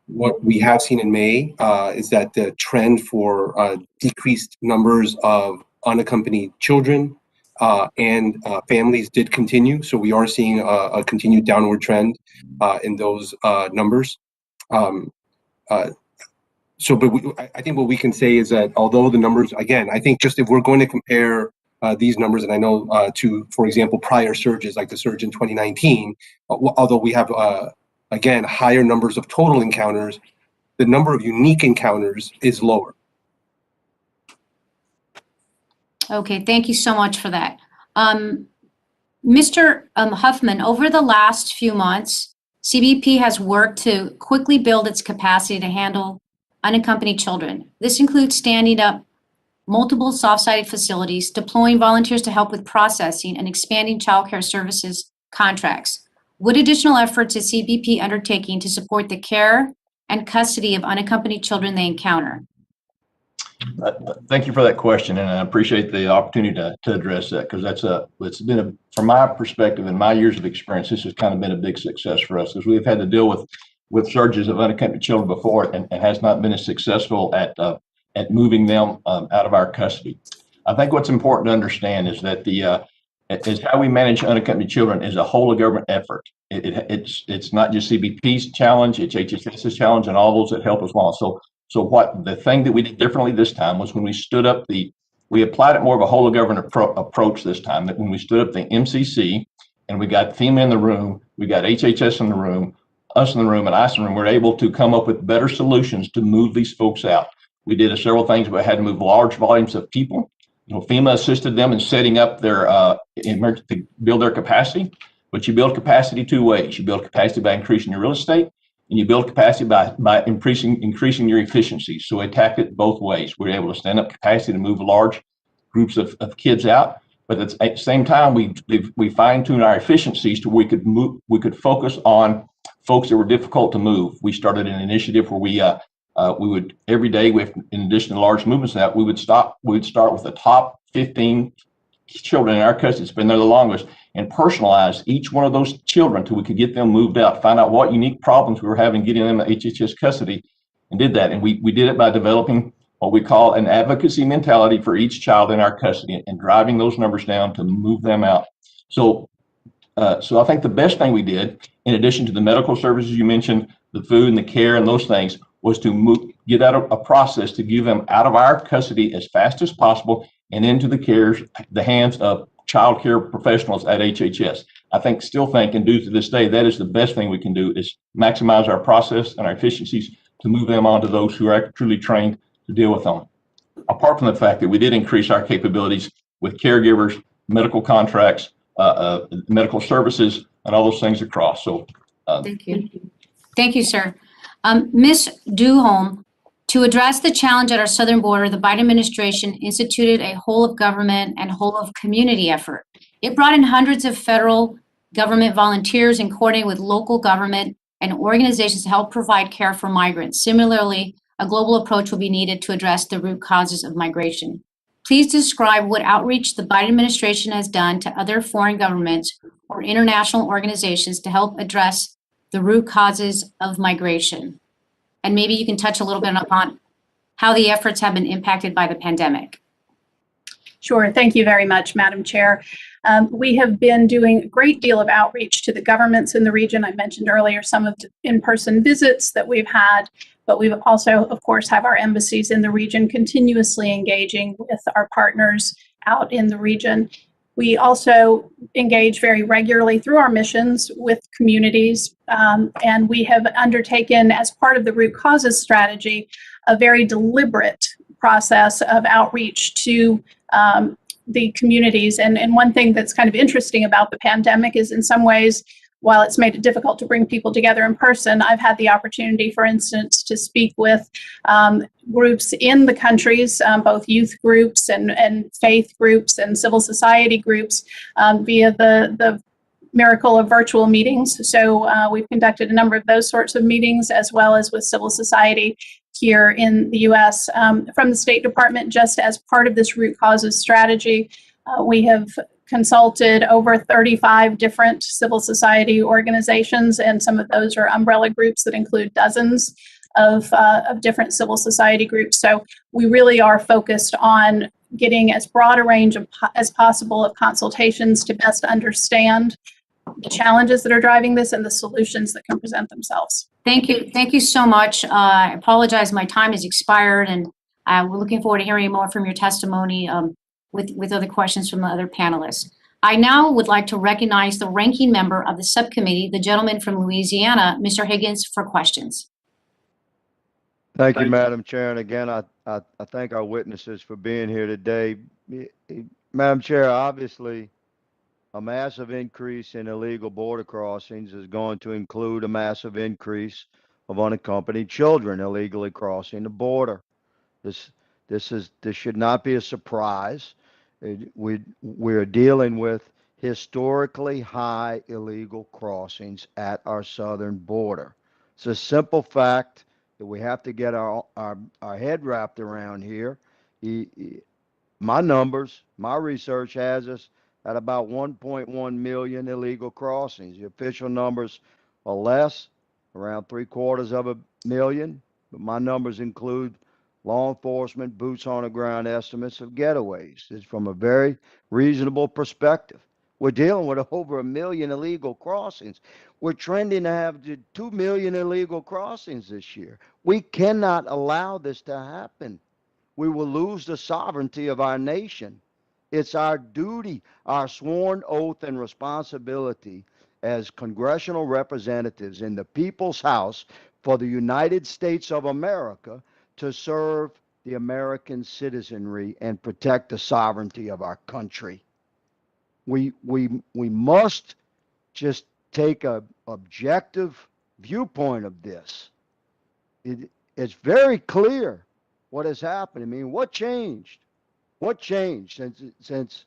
What we have seen in May is that the trend for decreased numbers of unaccompanied children and families did continue. So we are seeing a continued downward trend in those numbers. I think what we can say is that although the numbers, again, I think just if we're going to compare these numbers, and I know to, for example, prior surges like the surge in 2019, although we have again, higher numbers of total encounters, the number of unique encounters is lower. Okay, thank you so much for that. Mr. Huffman, over the last few months, CBP has worked to quickly build its capacity to handle unaccompanied children. This includes standing up multiple soft-sided facilities, deploying volunteers to help with processing, and expanding child care services contracts. What additional efforts is CBP undertaking to support the care and custody of unaccompanied children they encounter? Thank you for that question, and I appreciate the opportunity to address that, because it's been from my perspective and my years of experience, this has kind of been a big success for us, because we've had to deal with surges of unaccompanied children before, and has not been as successful at moving them out of our custody. I think what's important to understand is that is how we manage unaccompanied children is a whole of government effort. It's not just CBP's challenge, it's HHS's challenge, and all those that help us along. So what the thing that we did differently this time was when we stood up we applied it more of a whole of government approach this time, that when we stood up the MCC and we got FEMA in the room, we got HHS in the room, us in the room, and ICE in the room, we're able to come up with better solutions to move these folks out. We did several things. We had to move large volumes of people. FEMA assisted them in setting up their to build their capacity, but you build capacity two ways. You build capacity by increasing your real estate, and you build capacity by increasing your efficiency. So we attacked it both ways. We were able to stand up capacity to move large groups of kids out, but at the same time, we fine-tuned our efficiencies to where we could focus on folks that were difficult to move. We started an initiative where we would every day, in addition to large movements, that we would start with the top 15 children in our custody that's been there the longest, and personalize each one of those children till we could get them moved out, find out what unique problems we were having getting them to HHS custody, and did that. And we did it by developing what we call an advocacy mentality for each child in our custody and driving those numbers down to move them out. So I think the best thing we did, in addition to the medical services you mentioned, the food and the care and those things, was to get out a process to give them out of our custody as fast as possible and into the hands of child care professionals at HHS. Still think, and do to this day, that is the best thing we can do, is maximize our process and our efficiencies to move them on to those who are truly trained to deal with them. Apart from the fact that we did increase our capabilities with caregivers, medical contracts, medical services, and all those things across. So thank you. Thank you, sir. Ms. Duholm, to address the challenge at our southern border, the Biden administration instituted a whole of government and whole of community effort. It brought in hundreds of federal government volunteers and coordinated with local government and organizations to help provide care for migrants. Similarly, a global approach will be needed to address the root causes of migration. Please describe what outreach the Biden administration has done to other foreign governments or international organizations to help address the root causes of migration. And maybe you can touch a little bit upon how the efforts have been impacted by the pandemic. Sure. Thank you very much, Madam Chair. We have been doing a great deal of outreach to the governments in the region. I mentioned earlier some of the in-person visits that we've had, but we've also, of course, have our embassies in the region continuously engaging with our partners out in the region. We also engage very regularly through our missions with communities, and we have undertaken, as part of the root causes strategy, a very deliberate process of outreach to the communities. And one thing that's kind of interesting about the pandemic is, in some ways, while it's made it difficult to bring people together in person, I've had the opportunity, for instance, to speak with groups in the countries, both youth groups and faith groups and civil society groups via the miracle of virtual meetings. So we've conducted a number of those sorts of meetings, as well as with civil society here in the U.S. From the State Department, just as part of this root causes strategy, we have consulted over 35 different civil society organizations, and some of those are umbrella groups that include dozens of different civil society groups. So we really are focused on getting as broad a range as possible of consultations to best understand the challenges that are driving this and the solutions that can present themselves. Thank you. Thank you so much. I apologize, my time has expired, and we're looking forward to hearing more from your testimony with other questions from the other panelists. I now would like to recognize the ranking member of the subcommittee, the gentleman from Louisiana, Mr. Higgins, for questions. Thank you, Madam Chair. And again, I thank our witnesses for being here today. Madam Chair, obviously, a massive increase in illegal border crossings is going to include a massive increase of unaccompanied children illegally crossing the border. This should not be a surprise. We're dealing with historically high illegal crossings at our southern border. It's a simple fact that we have to get our head wrapped around here. My numbers, my research has us at about 1.1 million illegal crossings. The official numbers are less, around 750,000, but my numbers include law enforcement, boots on the ground estimates of getaways. It's from a very reasonable perspective. We're dealing with over 1 million illegal crossings. We're trending to have 2 million illegal crossings this year. We cannot allow this to happen. We will lose the sovereignty of our nation. It's our duty, our sworn oath and responsibility as congressional representatives in the People's House for the United States of America to serve the American citizenry and protect the sovereignty of our country. We must just take an objective viewpoint of this. It's very clear what has happened. I mean, what changed? What changed since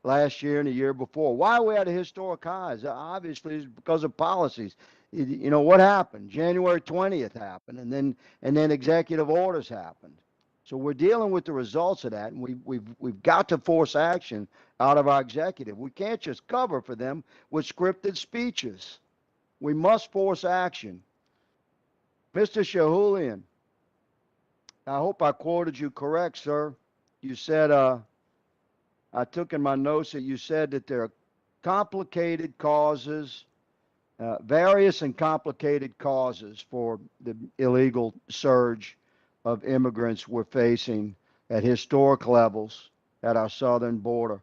last year and the year before? Why are we at a historic highs? Obviously, it's because of policies. You know what happened? January 20th happened, and then executive orders happened. So we're dealing with the results of that, and we've got to force action out of our executive. We can't just cover for them with scripted speeches. We must force action. Mr. Shahulian, I hope I quoted you correct, sir. You said, I took in my notes that you said that there are complicated causes, various and complicated causes for the illegal surge of immigrants we're facing at historic levels at our southern border.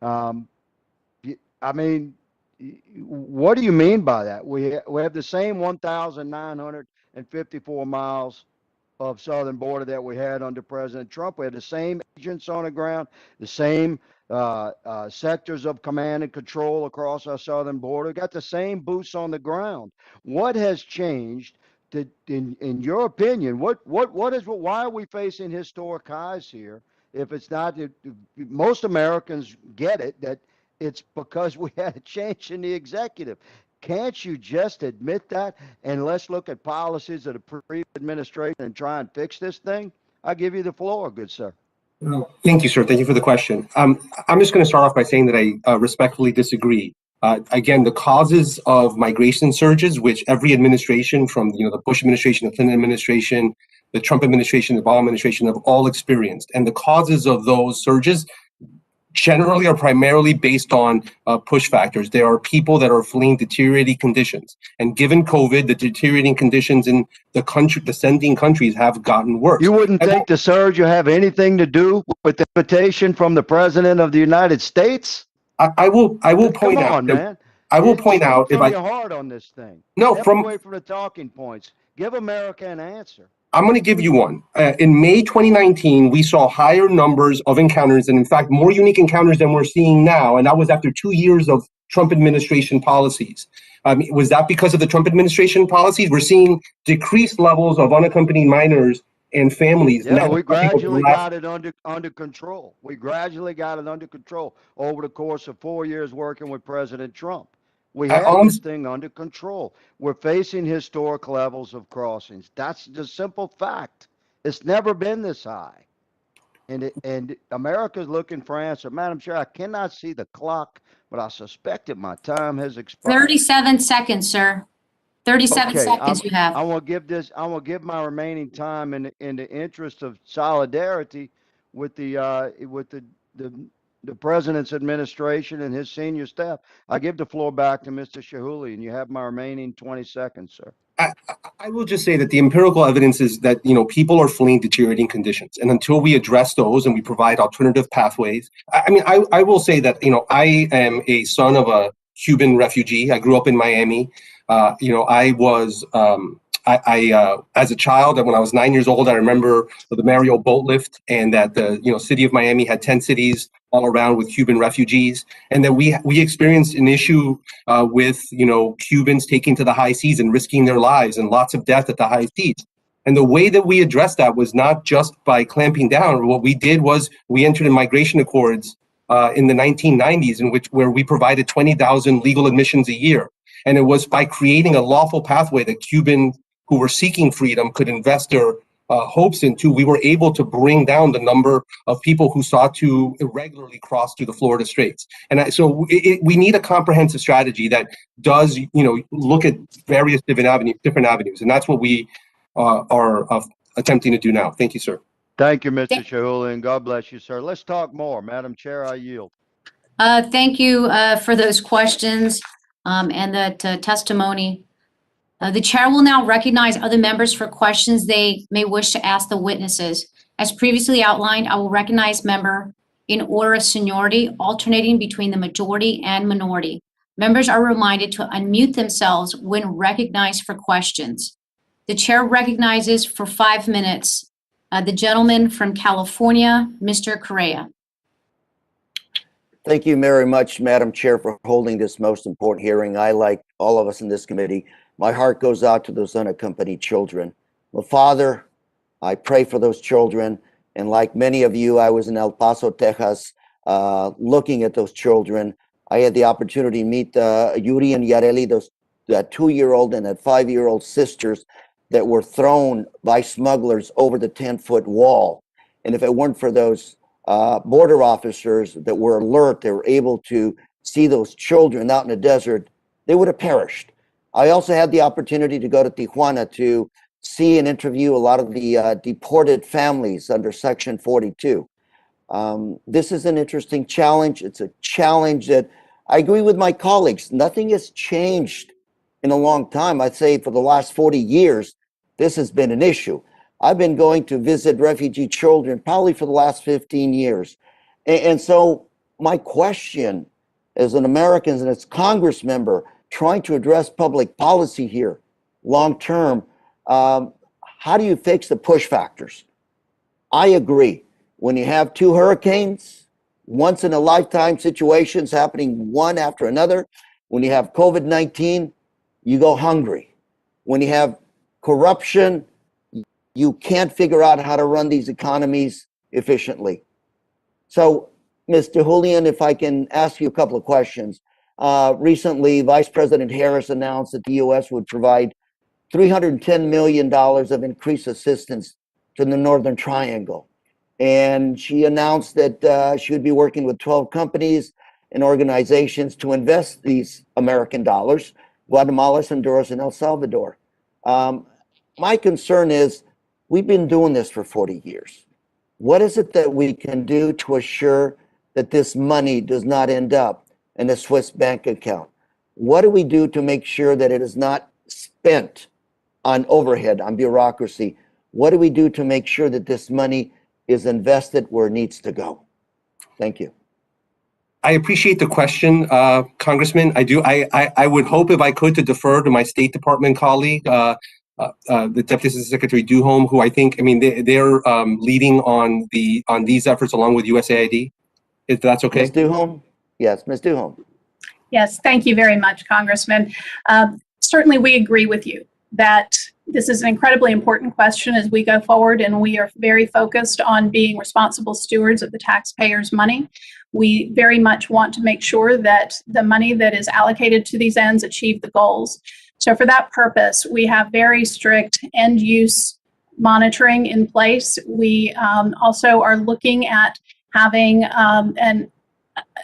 I mean, what do you mean by that? We have the same 1,954 miles of southern border that we had under President Trump. We had the same agents on the ground, the same sectors of command and control across our southern border. We got the same boots on the ground. What has changed? In your opinion, why are we facing historic highs here? If it's not, most Americans get it, that it's because we had a change in the executive. Can't you just admit that? And let's look at policies of the previous administration and try and fix this thing. I'll give you the floor, good sir. Thank you, sir. Thank you for the question. I'm just going to start off by saying that I respectfully disagree. Again, the causes of migration surges, which every administration from the Bush administration, the Clinton administration, the Trump administration, the Obama administration have all experienced, and the causes of those surges generally are primarily based on push factors. There are people that are fleeing deteriorating conditions. And given COVID, the deteriorating conditions in the country, the sending countries have gotten worse. You wouldn't think the surge will have anything to do with the invitation from the President of the United States? I will point out. Come on, man. I will point out from your heart on this thing. No, Step from away from the talking points. Give America an answer. I'm going to give you one. In May 2019, we saw higher numbers of encounters, and in fact, more unique encounters than we're seeing now. And that was after 2 years of Trump administration policies. Was that because of the Trump administration policies? We're seeing decreased levels of unaccompanied minors and families. Yeah, we gradually got it under control. We gradually got it under control over the course of 4 years working with President Trump. We have this thing under control. We're facing historic levels of crossings. That's the simple fact. It's never been this high. And America's looking for answer. Madam Chair, I cannot see the clock, but I suspect that my time has expired. 37 seconds, sir. 37 seconds you have. I want to give my remaining time in the interest of solidarity with the president's administration and his senior staff. I give the floor back to Mr. Shahuli, and you have my remaining 20 seconds, sir. I will just say that the empirical evidence is that, people are fleeing deteriorating conditions. And until we address those and we provide alternative pathways, I will say that, I am a son of a Cuban refugee. I grew up in Miami. I was, as a child, when I was 9 years old, I remember the Mario boat lift, and that the city of Miami had 10 cities all around with Cuban refugees, and that we experienced an issue with Cubans taking to the high seas and risking their lives, and lots of death at the high seas. And the way that we addressed that was not just by clamping down. What we did was we entered in migration accords in the 1990s, where we provided 20,000 legal admissions a year, and it was by creating a lawful pathway that Cubans who were seeking freedom could invest their hopes into. We were able to bring down the number of people who sought to irregularly cross through the Florida Straits. And so we need a comprehensive strategy that does, look at various different avenues. And that's what we are attempting to do now. Thank you, sir. Thank you, Mr. Shahuli, and God bless you, sir. Let's talk more. Madam Chair, I yield. Thank you for those questions and that testimony. The chair will now recognize other members for questions they may wish to ask the witnesses. As previously outlined, I will recognize member in order of seniority, alternating between the majority and minority. Members are reminded to unmute themselves when recognized for questions. The chair recognizes for 5 minutes the gentleman from California, Mr. Correa. Thank you very much, Madam Chair, for holding this most important hearing. I, like all of us in this committee, my heart goes out to those unaccompanied children. Well, Father, I pray for those children. And like many of you, I was in El Paso, Texas, looking at those children. I had the opportunity to meet Yuri and Yareli, that 2-year-old and that 5-year-old sisters that were thrown by smugglers over the 10-foot wall. And if it weren't for those border officers that were alert, they were able to see those children out in the desert, they would have perished. I also had the opportunity to go to Tijuana to see and interview a lot of the deported families under Section 42. This is an interesting challenge. It's a challenge that I agree with my colleagues. Nothing has changed in a long time. I'd say for the last 40 years, this has been an issue. I've been going to visit refugee children probably for the last 15 years. And so my question as an American and as Congress member trying to address public policy here long term, how do you fix the push factors? I agree. When you have 2 hurricanes, once in a lifetime situations happening one after another, when you have COVID-19, you go hungry. When you have corruption, you can't figure out how to run these economies efficiently. So, Mr. Julian, if I can ask you a couple of questions. Recently, Vice President Harris announced that the U.S. would provide $310 million of increased assistance to the Northern Triangle. And she announced that she would be working with 12 companies and organizations to invest these American dollars, Guatemala, Honduras, and El Salvador. My concern is, we've been doing this for 40 years. What is it that we can do to assure that this money does not end up in a Swiss bank account? What do we do to make sure that it is not spent on overhead, on bureaucracy? What do we do to make sure that this money is invested where it needs to go? Thank you. I appreciate the question, Congressman. I do. I would hope, if I could, to defer to my State Department colleague, the Deputy Assistant Secretary Duholm, who I think, they're leading on these efforts along with USAID. If that's okay. Ms. Duholm? Yes, Ms. Duholm. Yes, thank you very much, Congressman. Certainly, we agree with you that this is an incredibly important question as we go forward, and we are very focused on being responsible stewards of the taxpayers' money. We very much want to make sure that the money that is allocated to these ends achieve the goals. So for that purpose, we have very strict end use monitoring in place. We also are looking at having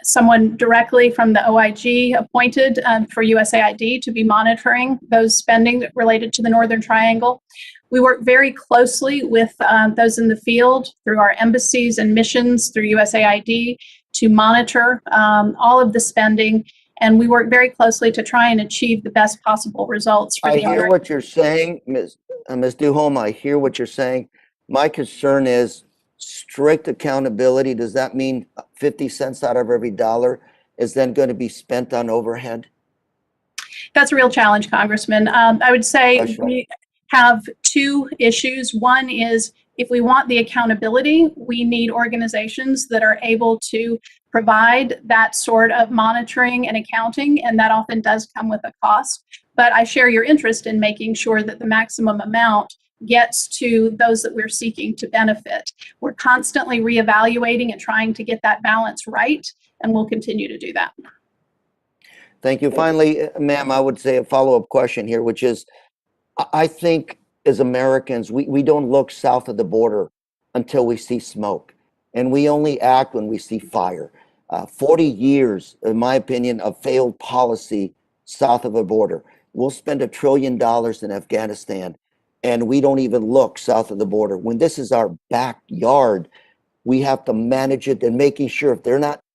someone directly from the OIG appointed for USAID to be monitoring those spending related to the Northern Triangle. We work very closely with those in the field through our embassies and missions through USAID to monitor all of the spending, and we work very closely to try and achieve the best possible results for I the hear what you're saying, Ms. Duholm. I hear what you're saying. My concern is strict accountability. Does that mean 50 cents out of every dollar is then going to be spent on overhead? That's a real challenge, Congressman. I would say we have two issues. One is, if we want the accountability, we need organizations that are able to provide that sort of monitoring and accounting, and that often does come with a cost. But I share your interest in making sure that the maximum amount gets to those that we're seeking to benefit. We're constantly reevaluating and trying to get that balance right, and we'll continue to do that. Thank you. Finally, ma'am, I would say a follow-up question here, which is, I think as Americans, we don't look south of the border until we see smoke, and we only act when we see fire. 40 years, in my opinion, of failed policy south of the border. We'll spend $1 trillion in Afghanistan, and we don't even look south of the border. When this is our backyard, we have to manage it and making sure if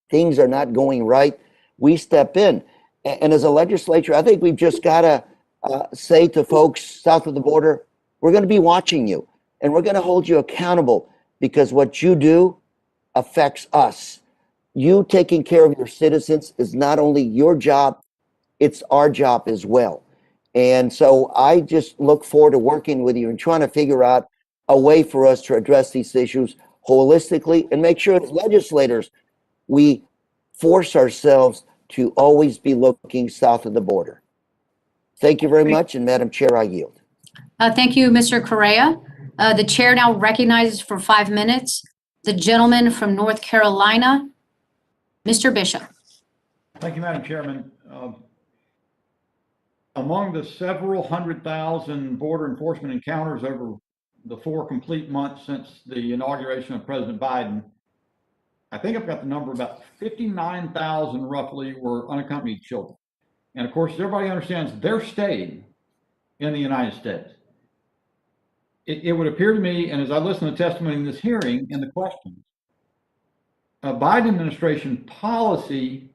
things are not going right, we step in. And as a legislature, I think we've just got to say to folks south of the border, we're going to be watching you, and we're going to hold you accountable, because what you do affects us. You taking care of your citizens is not only your job, it's our job as well. And so I just look forward to working with you and trying to figure out a way for us to address these issues holistically and make sure as legislators, we force ourselves to always be looking south of the border. Thank you very much. And Madam Chair, I yield. Thank you, Mr. Correa. The chair now recognizes for 5 minutes the gentleman from North Carolina, Mr. Bishop. Thank you, Madam Chairman. Among the several 100,000 border enforcement encounters over the 4 complete months since the inauguration of President Biden, I think I've got the number, about 59,000 roughly were unaccompanied children. And of course, everybody understands they're staying in the United States. It would appear to me, and as I listen to testimony in this hearing and the questions, Biden administration policy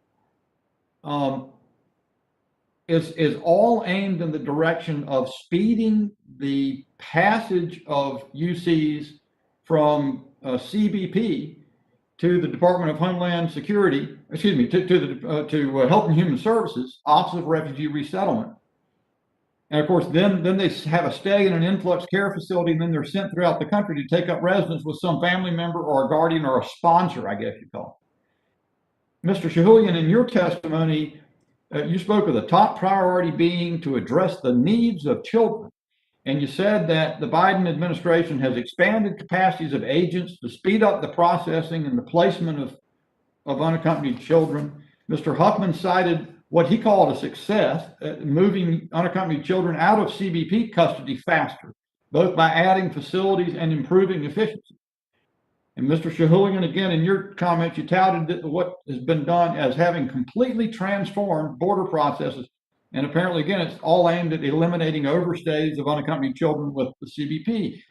is all aimed in the direction of speeding the passage of UCs from CBP to the Department of Homeland Security, excuse me, to Health and Human Services, Office of Refugee Resettlement. And of course, then they have a stay in an influx care facility, and then they're sent throughout the country to take up residence with some family member or a guardian or a sponsor, I guess you call it. Mr. Shahulian, in your testimony, you spoke of the top priority being to address the needs of children. And you said that the Biden administration has expanded capacities of agents to speed up the processing and the placement of unaccompanied children. Mr. Huffman cited what he called a success, moving unaccompanied children out of CBP custody faster, both by adding facilities and improving efficiency. And Mr. Shahulian, again, in your comments, you touted what has been done as having completely transformed border processes. And apparently, again, it's all aimed at eliminating overstays of unaccompanied children with the CBP.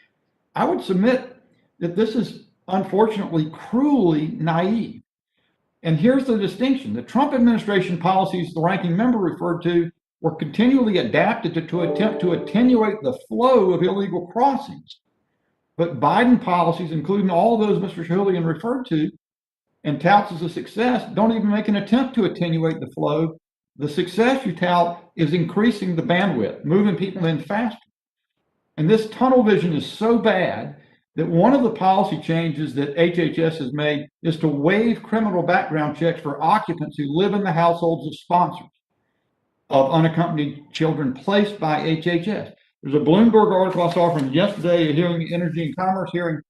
I would submit that this is unfortunately cruelly naive. And here's the distinction. The Trump administration policies the ranking member referred to were continually adapted to attempt to attenuate the flow of illegal crossings. But Biden policies, including all those Mr. Shulian referred to and touts as a success, don't even make an attempt to attenuate the flow. The success you tout is increasing the bandwidth, moving people in faster. And this tunnel vision is so bad that one of the policy changes that HHS has made is to waive criminal background checks for occupants who live in the households of sponsors of unaccompanied children placed by HHS. There's a Bloomberg article I saw from yesterday, a hearing, Energy and Commerce hearing,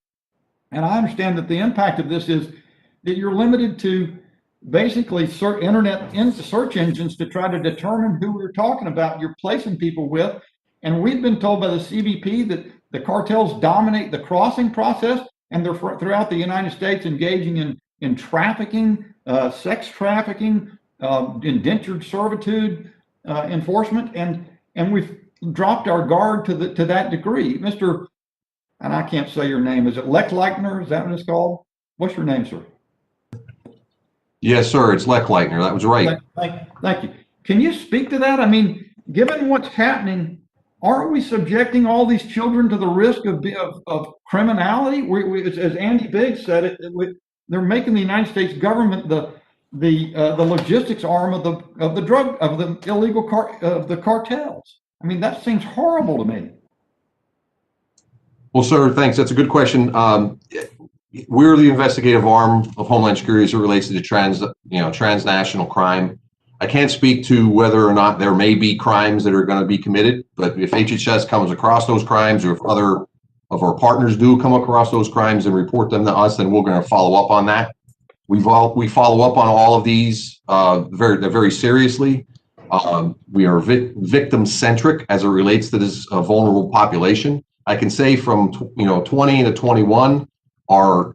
and I understand that the impact of this is that you're limited to basically internet search engines to try to determine who we're talking about you're placing people with. And we've been told by the CBP that the cartels dominate the crossing process, and they're throughout the United States engaging in trafficking, sex trafficking, indentured servitude enforcement, and we've dropped our guard to that degree. Mr. and I can't say your name. Is it Lechleitner? Is that what it's called? What's your name, sir? Yes, sir. It's Lechleitner. That was right. Thank you. Can you speak to that? I mean, given what's happening, aren't we subjecting all these children to the risk of criminality? As Andy Biggs said, they're making the United States government the logistics arm of the illegal cartels. I mean, that seems horrible to me. Well, sir, thanks. That's a good question. We're the investigative arm of Homeland Security as it relates to transnational crime. I can't speak to whether or not there may be crimes that are going to be committed, but if HHS comes across those crimes, or if other of our partners do come across those crimes and report them to us, then we're going to follow up on that. We follow up on all of these very seriously. We are victim-centric as it relates to this vulnerable population. I can say from 20 to 21, our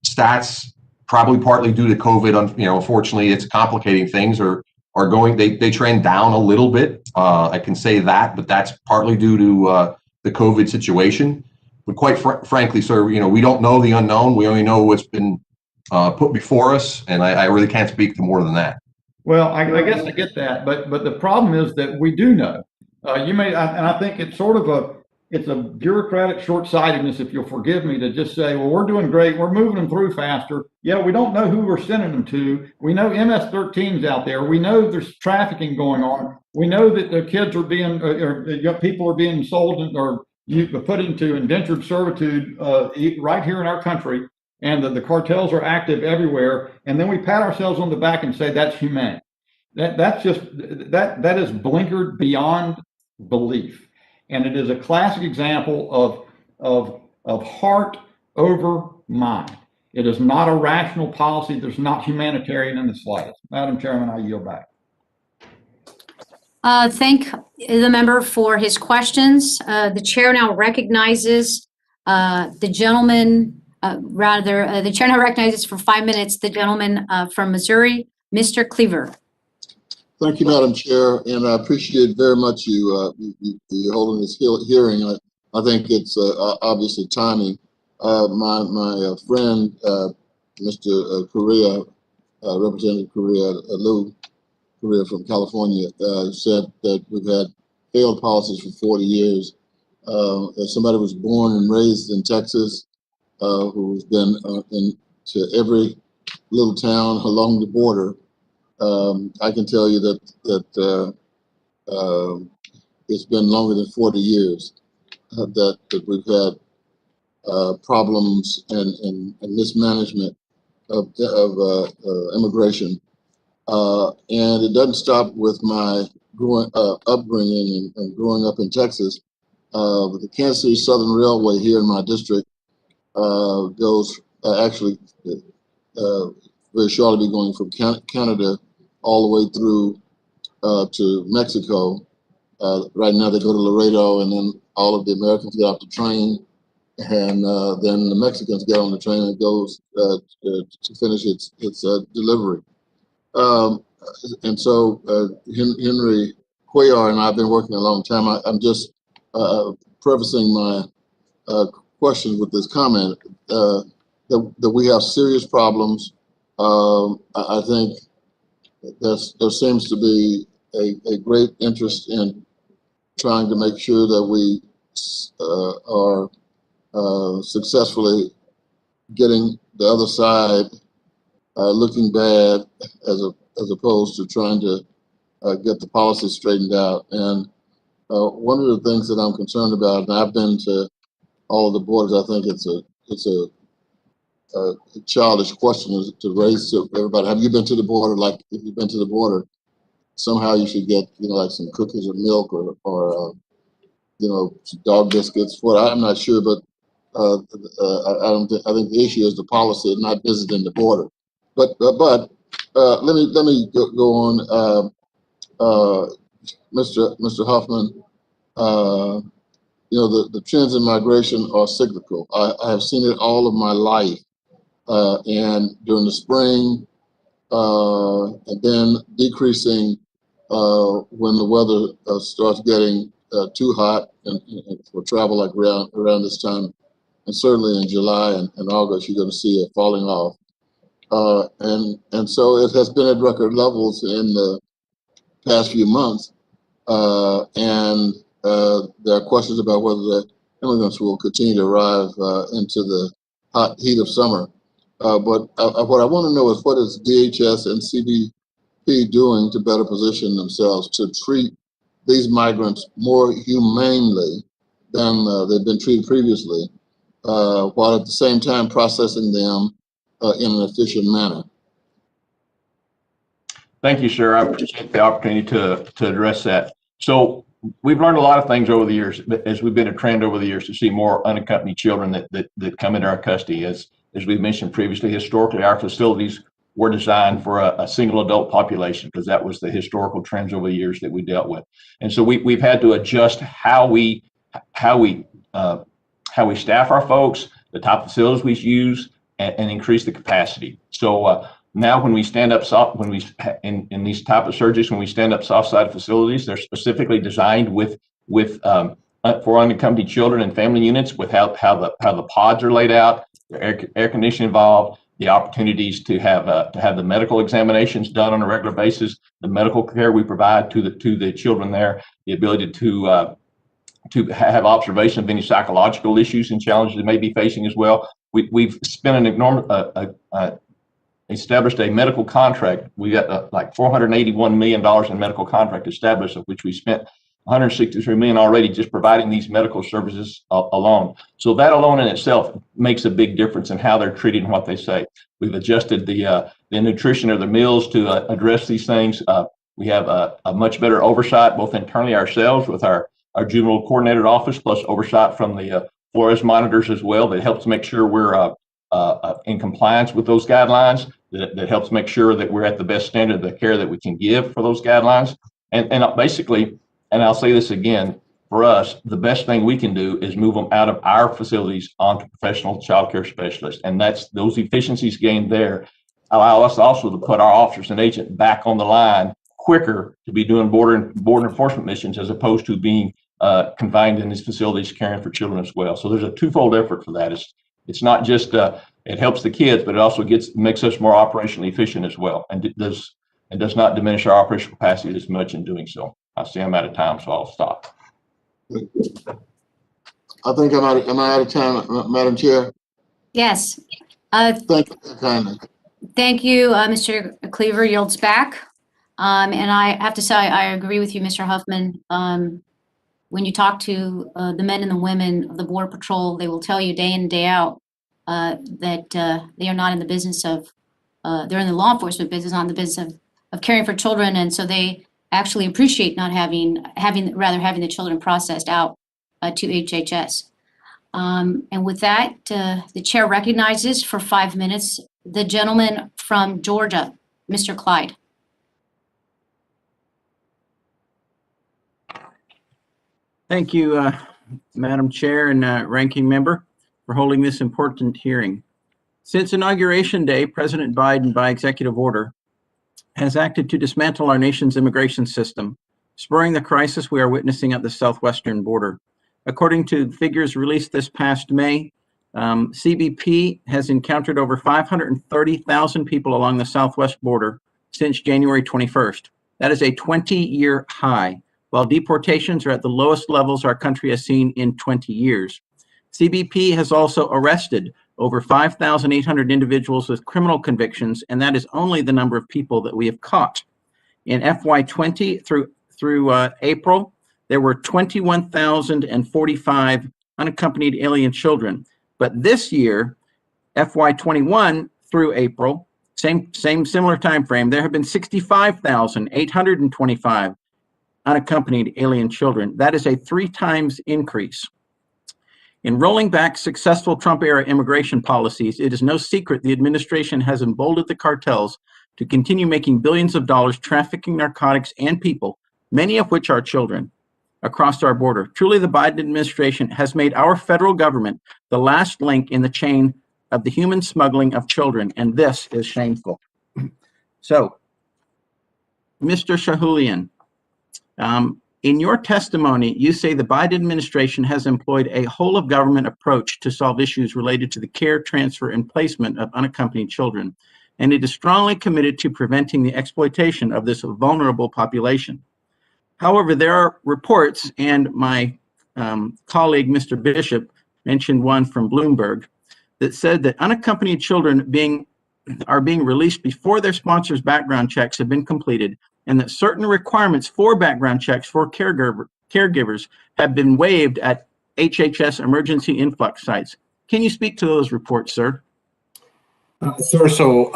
stats, probably partly due to COVID, unfortunately, it's complicating things, are going, they trend down a little bit. I can say that, but that's partly due to the COVID situation. But quite frankly, sir, we don't know the unknown. We only know what's been put before us, and I really can't speak to more than that. Well, I guess I get that, but the problem is that we do know. And I think it's sort of it's a bureaucratic short-sightedness, if you'll forgive me, to just say, well, we're doing great, we're moving them through faster. Yeah, we don't know who we're sending them to. We know MS-13's out there. We know there's trafficking going on. We know that the kids are being, or people are being sold or put into indentured servitude right here in our country, and that the cartels are active everywhere. And then we pat ourselves on the back and say that's humane. That is blinkered beyond belief. And it is a classic example of heart over mind. It is not a rational policy. There's not humanitarian in the slightest. Madam Chairman, I yield back. Thank the member for his questions. The chair now recognizes the gentleman, the chair now recognizes for 5 minutes the gentleman from Missouri, Mr. Cleaver. Thank you, Madam Chair, and I appreciate very much you holding this hearing. I think it's obviously timing. My friend, Mr. Correa, Representative Lou Correa from California, said that we've had failed policies for 40 years. As somebody who was born and raised in Texas, who's been into every little town along the border, I can tell you that it's been longer than 40 years that we've had problems and mismanagement of immigration, and it doesn't stop with my upbringing and growing up in Texas. But the Kansas City Southern Railway here in my district goes actually very shortly be going from Canada all the way through to Mexico. Right now they go to Laredo, and then all of the Americans get off the train, and then the Mexicans get on the train and it goes to finish its delivery. And so Henry Cuellar and I have been working a long time. I'm just prefacing my question with this comment that we have serious problems I think there seems to be a great interest in trying to make sure that we are successfully getting the other side looking bad as opposed to trying to get the policy straightened out. And one of the things that I'm concerned about, and I've been to all of the borders, I think it's a childish question to raise to everybody. Have you been to the border? Like, if you've been to the border, somehow you should get, like some cookies or milk or some dog biscuits. I'm not sure, but I don't think. I think the issue is the policy, not visiting the border. But let me go on, Mr. Hoffman. The trends in migration are cyclical. I have seen it all of my life, and during the spring, and then decreasing when the weather starts getting too hot and for travel, like around this time, and certainly in July and August, you're going to see it falling off. And so it has been at record levels in the past few months, and there are questions about whether the immigrants will continue to arrive into the hot heat of summer. But what I want to know is, what is DHS and CBP doing to better position themselves to treat these migrants more humanely than they've been treated previously, while at the same time processing them in an efficient manner? Thank you, sir. I appreciate the opportunity to address that. So we've learned a lot of things over the years, as we've been a trend over the years to see more unaccompanied children that come into our custody. As we've mentioned previously, historically, our facilities were designed for a single adult population, because that was the historical trends over the years that we dealt with. And so we've had to adjust how we staff our folks, the type of facilities we use, and increase the capacity. So now when we stand up soft, in these type of surgeries, when we stand up soft side facilities, they're specifically designed for unaccompanied children and family units, with how the pods are laid out, the air conditioning involved, the opportunities to have the medical examinations done on a regular basis, the medical care we provide to the children there, the ability to have observation of any psychological issues and challenges they may be facing as well. We've spent an enormous established a medical contract. We got like $481 million in medical contract established, of which we spent $163 million already just providing these medical services alone. So that alone in itself makes a big difference in how they're treated and what they say. We've adjusted the nutrition of their meals to address these things. We have a much better oversight, both internally ourselves with our juvenile coordinated office, plus oversight from the Flores monitors as well. That helps make sure we're in compliance with those guidelines. That helps make sure that we're at the best standard of the care that we can give for those guidelines. And basically, and I'll say this again, for us, the best thing we can do is move them out of our facilities onto professional child care specialists. And those efficiencies gained there allow us also to put our officers and agents back on the line quicker to be doing border enforcement missions, as opposed to being confined in these facilities caring for children as well. So there's a twofold effort for that. It's not just it helps the kids, but it also makes us more operationally efficient as well, and it does not diminish our operational capacity as much in doing so. I see I'm out of time, so I'll stop. I think am I out of time, Madam Chair? Yes. Thank you kindly. Thank you, Mr. Cleaver yields back. And I have to say, I agree with you, Mr. Huffman. When you talk to the men and the women of the Border Patrol, they will tell you day in and day out that they are not in the business of, they're in the law enforcement business, not in the business of caring for children. And so they actually appreciate not having the children processed out to HHS. And with that, the chair recognizes for 5 minutes the gentleman from Georgia, Mr. Clyde. Thank you, Madam Chair and Ranking Member, for holding this important hearing. Since Inauguration Day, President Biden, by executive order, has acted to dismantle our nation's immigration system, spurring the crisis we are witnessing at the southwestern border. According to figures released this past May, CBP has encountered over 530,000 people along the southwest border since January 21st. That is a 20-year high, while deportations are at the lowest levels our country has seen in 20 years. CBP has also arrested over 5,800 individuals with criminal convictions, and that is only the number of people that we have caught. In FY20 through April, there were 21,045 unaccompanied alien children. But this year, FY21 through April, similar time frame, there have been 65,825 unaccompanied alien children. That is a 3 times increase. In rolling back successful Trump-era immigration policies, it is no secret the administration has emboldened the cartels to continue making billions of dollars trafficking narcotics and people, many of which are children, across our border. Truly, the Biden administration has made our federal government the last link in the chain of the human smuggling of children, and this is shameful. So, Mr. Shahulian, in your testimony, you say the Biden administration has employed a whole-of-government approach to solve issues related to the care, transfer, and placement of unaccompanied children, and it is strongly committed to preventing the exploitation of this vulnerable population. However, there are reports, and my colleague, Mr. Bishop, mentioned one from Bloomberg, that said that unaccompanied children are being released before their sponsors' background checks have been completed, and that certain requirements for background checks for caregivers have been waived at HHS emergency influx sites. Can you speak to those reports, sir? Sir, so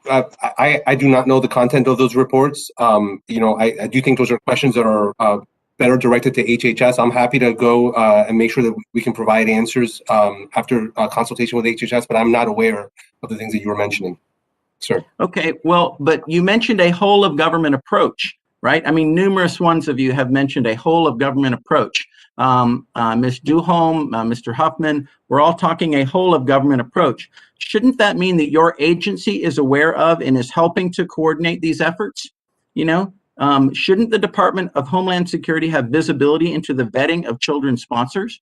I do not know the content of those reports. I do think those are questions that are better directed to HHS. I'm happy to go and make sure that we can provide answers after consultation with HHS, but I'm not aware of the things that you were mentioning, sir. Okay, well, but you mentioned a whole of government approach, right? I mean, numerous ones of you have mentioned a whole of government approach. Ms. Duholm, Mr. Huffman, we're all talking a whole of government approach. Shouldn't that mean that your agency is aware of and is helping to coordinate these efforts? Shouldn't the Department of Homeland Security have visibility into the vetting of children's sponsors?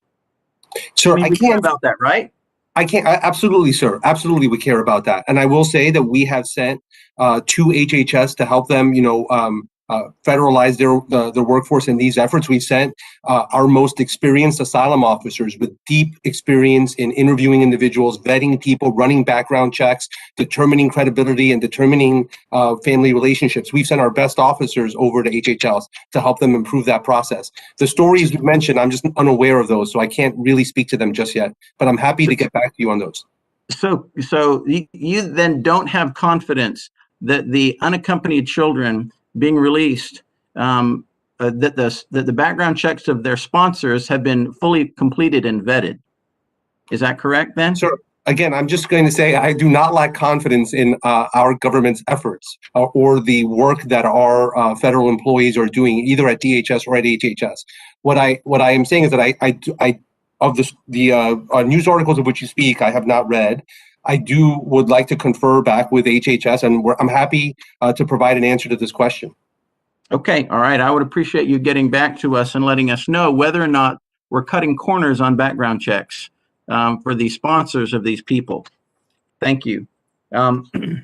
Sir, we care about that, right? Absolutely, sir. Absolutely, we care about that. And I will say that we have sent to HHS to help them, federalize their workforce in these efforts. We sent our most experienced asylum officers with deep experience in interviewing individuals, vetting people, running background checks, determining credibility, and determining family relationships. We've sent our best officers over to HHS to help them improve that process. The stories you mentioned, I'm just unaware of those, so I can't really speak to them just yet, but I'm happy to get back to you on those. So you then don't have confidence that the unaccompanied children being released, that the background checks of their sponsors have been fully completed and vetted. Is that correct then? Sir, again, I'm just going to say I do not lack confidence in our government's efforts or the work that our federal employees are doing either at DHS or at HHS. What I am saying is that I of the news articles of which you speak, I have not read. I would like to confer back with HHS, and I'm happy to provide an answer to this question. Okay, all right. I would appreciate you getting back to us and letting us know whether or not we're cutting corners on background checks for the sponsors of these people. Thank you. The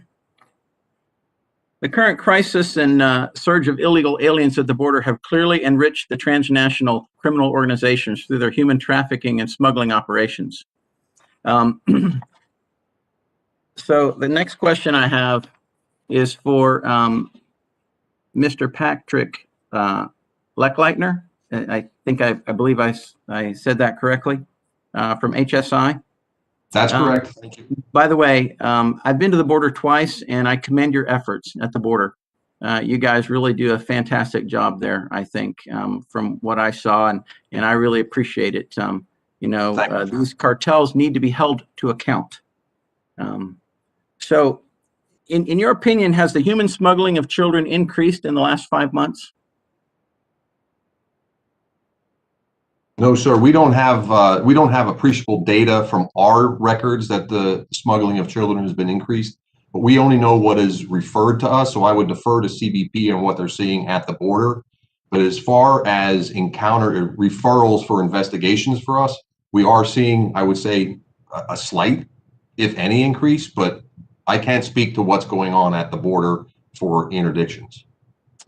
current crisis and surge of illegal aliens at the border have clearly enriched the transnational criminal organizations through their human trafficking and smuggling operations. So the next question I have is for Mr. Patrick Lechleitner. I believe I said that correctly, from HSI. That's correct. Thank you. By the way, I've been to the border twice, and I commend your efforts at the border. You guys really do a fantastic job there, I think, from what I saw, and I really appreciate it. These cartels need to be held to account. So, in your opinion, has the human smuggling of children increased in the last 5 months? No, sir. We don't have appreciable data from our records that the smuggling of children has been increased, but we only know what is referred to us. So I would defer to CBP and what they're seeing at the border. But as far as referrals for investigations for us, we are seeing, I would say, a slight, if any, increase, but I can't speak to what's going on at the border for interdictions.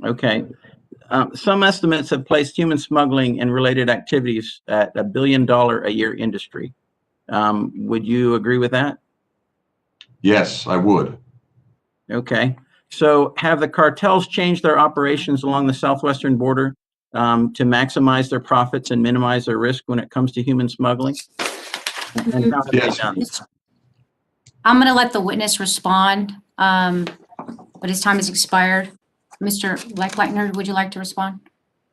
Okay. Some estimates have placed human smuggling and related activities at $1 billion a year industry. Would you agree with that? Yes, I would. Okay. So have the cartels changed their operations along the southwestern border to maximize their profits and minimize their risk when it comes to human smuggling? And how have they done this? I'm going to let the witness respond, but his time has expired. Mr. Leckleitner, would you like to respond?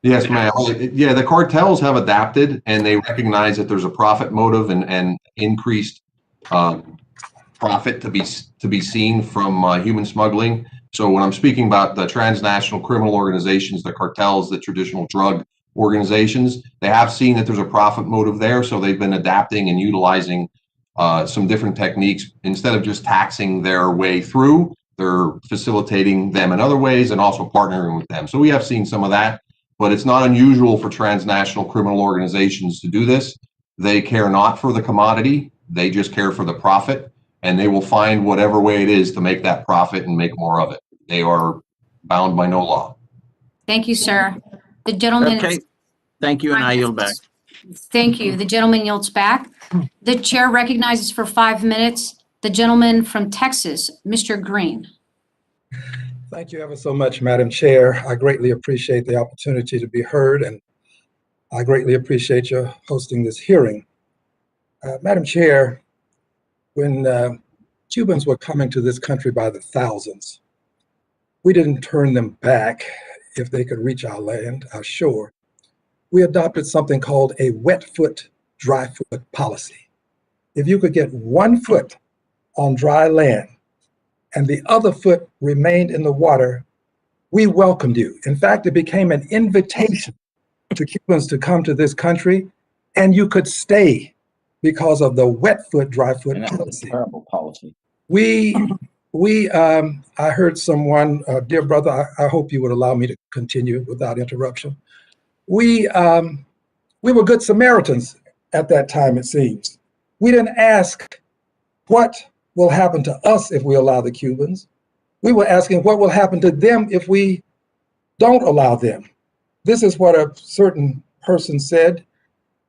Yes, ma'am. Yeah, the cartels have adapted and they recognize that there's a profit motive and increased profit to be seen from human smuggling. So when I'm speaking about the transnational criminal organizations, the cartels, the traditional drug organizations, they have seen that there's a profit motive there. So they've been adapting and utilizing some different techniques. Instead of just taxing their way through, they're facilitating them in other ways and also partnering with them. So we have seen some of that, but it's not unusual for transnational criminal organizations to do this. They care not for the commodity, they just care for the profit, and they will find whatever way it is to make that profit and make more of it. They are bound by no law. Thank you, sir. The gentleman. Okay. Thank you, and I yield back. Thank you. The gentleman yields back. The chair recognizes for 5 minutes the gentleman from Texas, Mr. Green. Thank you ever so much, Madam Chair. I greatly appreciate the opportunity to be heard, and I greatly appreciate your hosting this hearing. Madam Chair, when Cubans were coming to this country by the thousands, we didn't turn them back if they could reach our land, our shore. We adopted something called a wet foot, dry foot policy. If you could get 1 foot on dry land and the other foot remained in the water, we welcomed you. In fact, it became an invitation to Cubans to come to this country, and you could stay because of the wet foot, dry foot policy. Terrible policy. I heard someone, dear brother, I hope you would allow me to continue without interruption. We were good Samaritans at that time, it seems. We didn't ask what will happen to us if we allow the Cubans. We were asking what will happen to them if we don't allow them. This is what a certain person said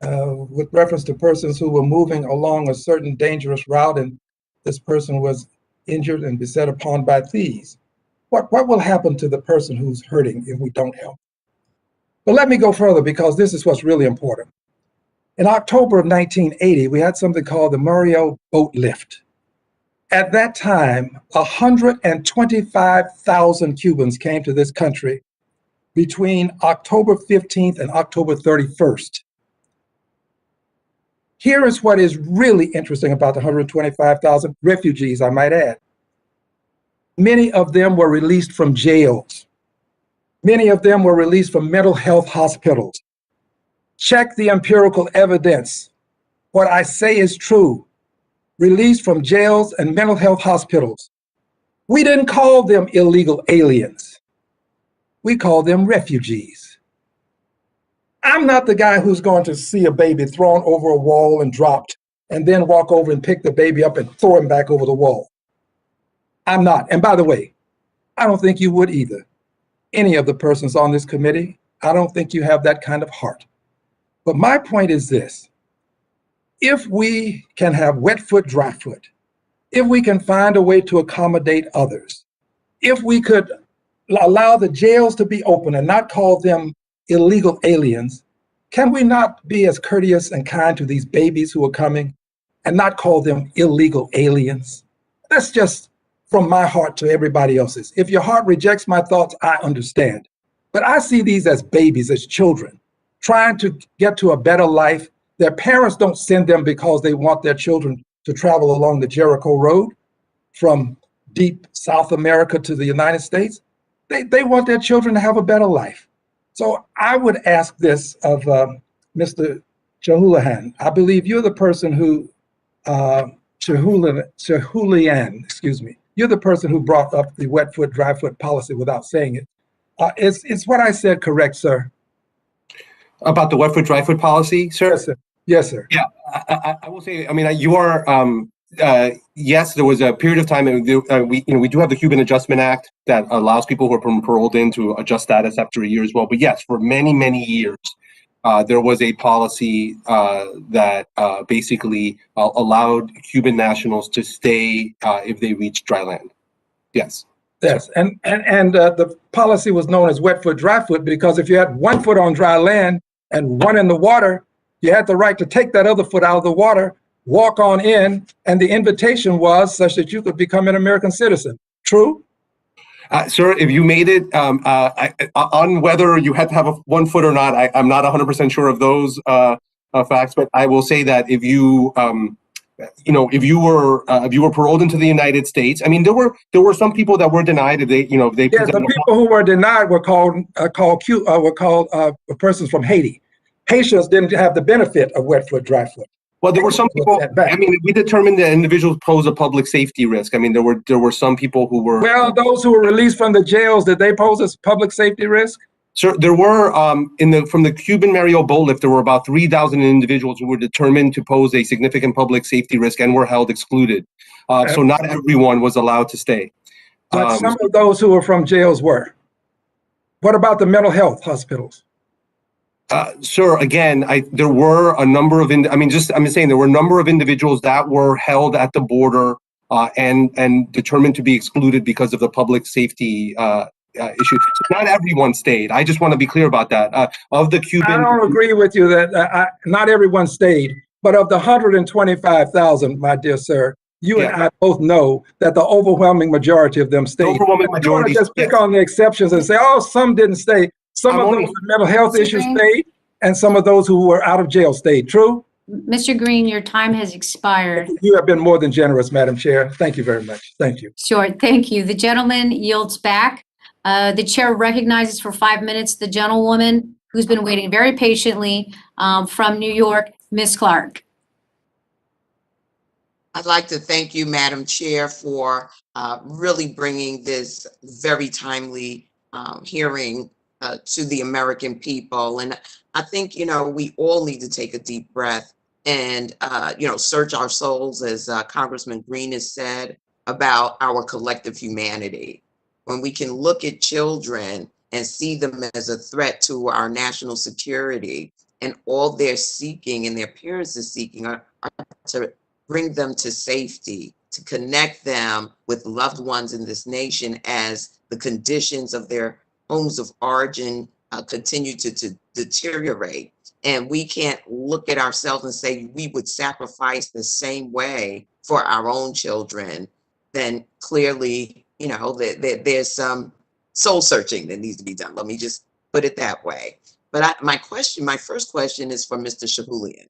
with reference to persons who were moving along a certain dangerous route, and this person was injured and beset upon by thieves. What will happen to the person who's hurting if we don't help? But let me go further, because this is what's really important. In October of 1980, we had something called the Muriel Boat Lift. At that time, 125,000 Cubans came to this country between October 15th and October 31st. Here is what is really interesting about the 125,000 refugees, I might add. Many of them were released from jails. Many of them were released from mental health hospitals. Check the empirical evidence. What I say is true. Released from jails and mental health hospitals. We didn't call them illegal aliens. We called them refugees. I'm not the guy who's going to see a baby thrown over a wall and dropped and then walk over and pick the baby up and throw him back over the wall. I'm not. And by the way, I don't think you would either. Any of the persons on this committee, I don't think you have that kind of heart. But my point is this. If we can have wet foot, dry foot, if we can find a way to accommodate others, if we could allow the jails to be open and not call them illegal aliens, can we not be as courteous and kind to these babies who are coming and not call them illegal aliens? That's just from my heart to everybody else's. If your heart rejects my thoughts, I understand. But I see these as babies, as children, trying to get to a better life. Their parents don't send them because they want their children to travel along the Jericho Road from deep South America to the United States. They want their children to have a better life. So I would ask this of Mr. Chahoulian. I believe you're the person who, Chahoulian, excuse me. You're the person who brought up the wet foot, dry foot policy without saying it. Is what I said correct, sir? About the wet foot, dry foot policy, sir? Yes, sir. Yes, sir. Yeah, I will say, I mean, you are, yes, there was a period of time, and we do have the Cuban Adjustment Act that allows people who are paroled in to adjust status after a year as well. But yes, for many, many years, there was a policy that basically allowed Cuban nationals to stay if they reached dry land. Yes. Yes, and the policy was known as wet foot, dry foot, because if you had 1 foot on dry land and 1 in the water, you had the right to take that other foot out of the water, walk on in, and the invitation was such that you could become an American citizen. True? Sir, if you made it, on whether you had to have a 1 foot or not, I'm not 100% sure of those facts, but I will say that if you, if you were paroled into the United States, I mean, there were some people that were denied if they, if they. Yes, the people who were denied were called persons from Haiti. Haitians didn't have the benefit of wet foot, dry foot. Well, there were some people. I mean, we determined that individuals pose a public safety risk. I mean, there were some people who were. Well, those who were released from the jails, did they pose a public safety risk? Sir, there were from the Cuban Mariel boat lift, there were about 3,000 individuals who were determined to pose a significant public safety risk and were held excluded. So not everyone was allowed to stay. But some of those who were from jails were. What about the mental health hospitals? Sir, again, there were a number of, I'm saying there were a number of individuals that were held at the border and determined to be excluded because of the public safety issue. So not everyone stayed. I just want to be clear about that. Of the Cuban, I don't agree with you that not everyone stayed, but of the 125,000, my dear sir, you and I both know that the overwhelming majority of them stayed. Overwhelming majority. You want to just pick on the exceptions and say, oh, some didn't stay. Some of those with mental health issues stayed, and some of those who were out of jail stayed. True? Mr. Green, your time has expired. You have been more than generous, Madam Chair. Thank you very much. Thank you. Sure, thank you. The gentleman yields back. The chair recognizes for 5 minutes the gentlewoman who's been waiting very patiently from New York, Ms. Clark. I'd like to thank you, Madam Chair, for really bringing this very timely hearing to the American people. And I think, we all need to take a deep breath and, search our souls, as Congressman Green has said, about our collective humanity. When we can look at children and see them as a threat to our national security, and all they're seeking and their parents are seeking are to bring them to safety, to connect them with loved ones in this nation as the conditions of their homes of origin continue to deteriorate. And we can't look at ourselves and say we would sacrifice the same way for our own children. Then clearly, there's some soul searching that needs to be done. Let me just put it that way. But my first question is for Mr. Shahulian.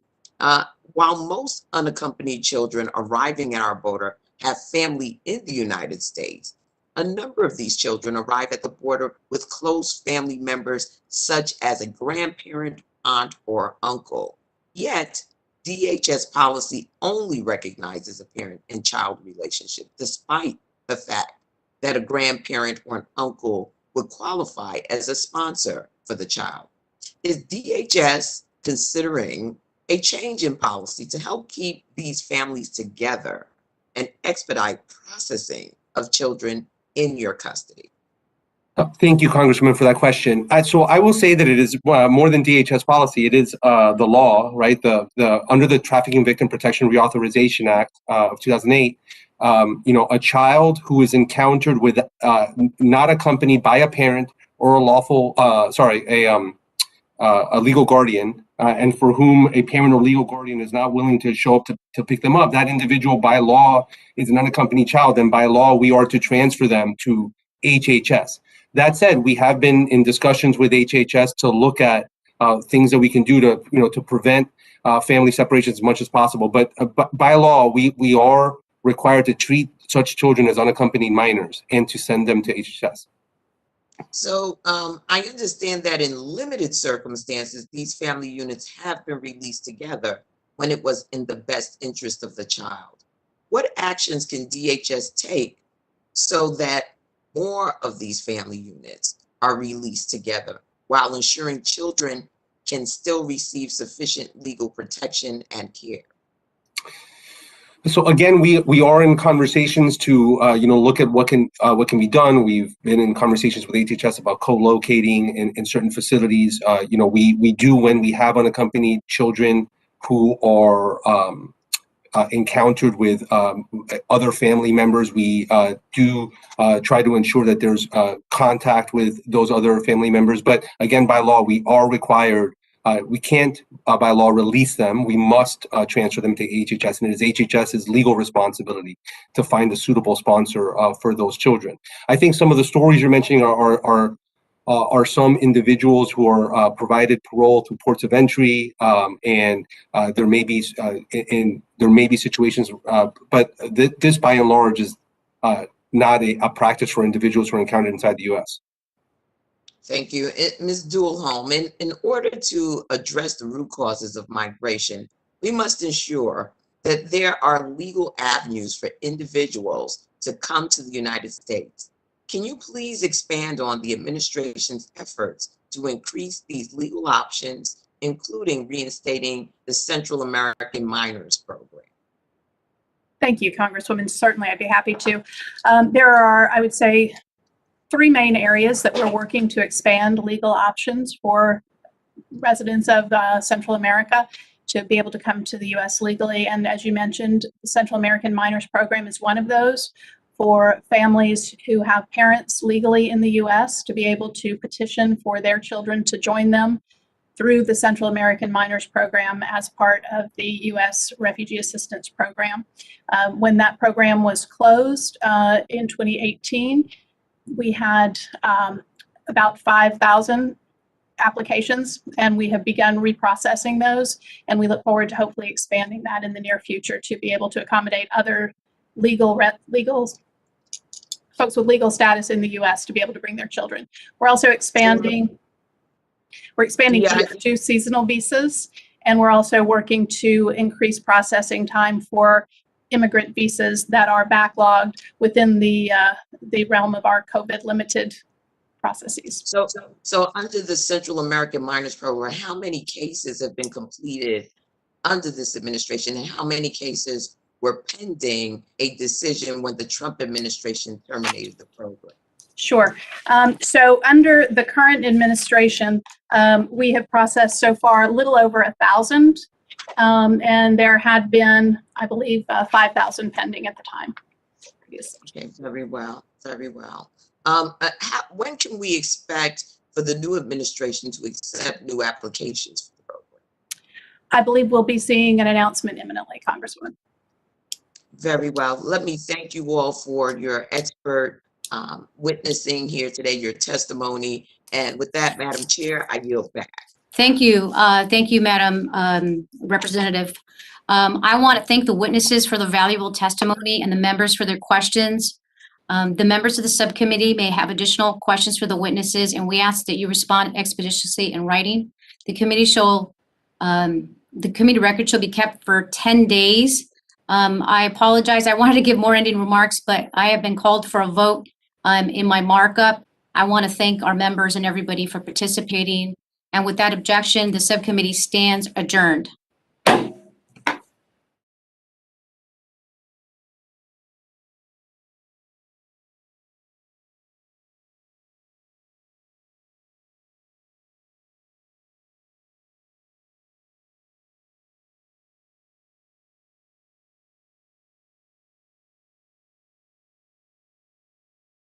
While most unaccompanied children arriving at our border have family in the United States, a number of these children arrive at the border with close family members, such as a grandparent, aunt, or uncle. Yet, DHS policy only recognizes a parent and child relationship, despite the fact that a grandparent or an uncle would qualify as a sponsor for the child. Is DHS considering a change in policy to help keep these families together and expedite processing of children in your custody? Thank you, Congressman, for that question. So I will say that it is more than DHS policy. It is the law, right? Under the Trafficking Victim Protection Reauthorization Act of 2008. A child who is encountered with not accompanied by a parent or a legal guardian, and for whom a parent or legal guardian is not willing to show up to pick them up, that individual by law is an unaccompanied child, and by law we are to transfer them to HHS. That said, we have been in discussions with HHS to look at things that we can do to prevent family separations as much as possible. But by law, we are required to treat such children as unaccompanied minors and to send them to HHS. So I understand that in limited circumstances, these family units have been released together when it was in the best interest of the child. What actions can DHS take so that more of these family units are released together while ensuring children can still receive sufficient legal protection and care? So again, we are in conversations to look at what can be done. We've been in conversations with HHS about co-locating in certain facilities. We do, when we have unaccompanied children who are encountered with other family members, we do try to ensure that there's contact with those other family members. But again, by law, we are required. We can't, by law, release them. We must transfer them to HHS, and it is HHS's legal responsibility to find a suitable sponsor for those children. I think some of the stories you're mentioning are some individuals who are provided parole through ports of entry, and there may be situations, but this, by and large, is not a practice for individuals who are encountered inside the U.S. Thank you. Ms. Duhalholm, in order to address the root causes of migration, we must ensure that there are legal avenues for individuals to come to the United States. Can you please expand on the administration's efforts to increase these legal options, including reinstating the Central American Minors Program? Thank you, Congresswoman. Certainly, I'd be happy to. There are, I would say, three main areas that we're working to expand legal options for residents of Central America to be able to come to the U.S. legally. And as you mentioned, the Central American Minors Program is one of those for families who have parents legally in the U.S. to be able to petition for their children to join them through the Central American Minors Program as part of the U.S. Refugee Assistance Program. When that program was closed in 2018, we had about 5,000 applications, and we have begun reprocessing those, and we look forward to hopefully expanding that in the near future to be able to accommodate other legal folks with legal status in the U.S. to be able to bring their children. We're also expanding. We're expanding to seasonal visas, and we're also working to increase processing time for immigrant visas that are backlogged within the realm of our COVID limited processes. So under the Central American Minors Program, how many cases have been completed under this administration, and how many cases were pending a decision when the Trump administration terminated the program? Sure. So under the current administration, we have processed so far a little over 1,000, and there had been, I believe, 5,000 pending at the time. Okay, very well, very well. When can we expect for the new administration to accept new applications for the program? I believe we'll be seeing an announcement imminently, Congresswoman. Very well. Let me thank you all for your expert witnessing here today, your testimony. And with that, Madam Chair, I yield back. Thank you. Thank you, Madam Representative. I want to thank the witnesses for the valuable testimony and the members for their questions. The members of the subcommittee may have additional questions for the witnesses, and we ask that you respond expeditiously in writing. The committee record shall be kept for 10 days. I apologize. I wanted to give more ending remarks, but I have been called for a vote in my markup. I want to thank our members and everybody for participating. And with that objection, the subcommittee stands adjourned.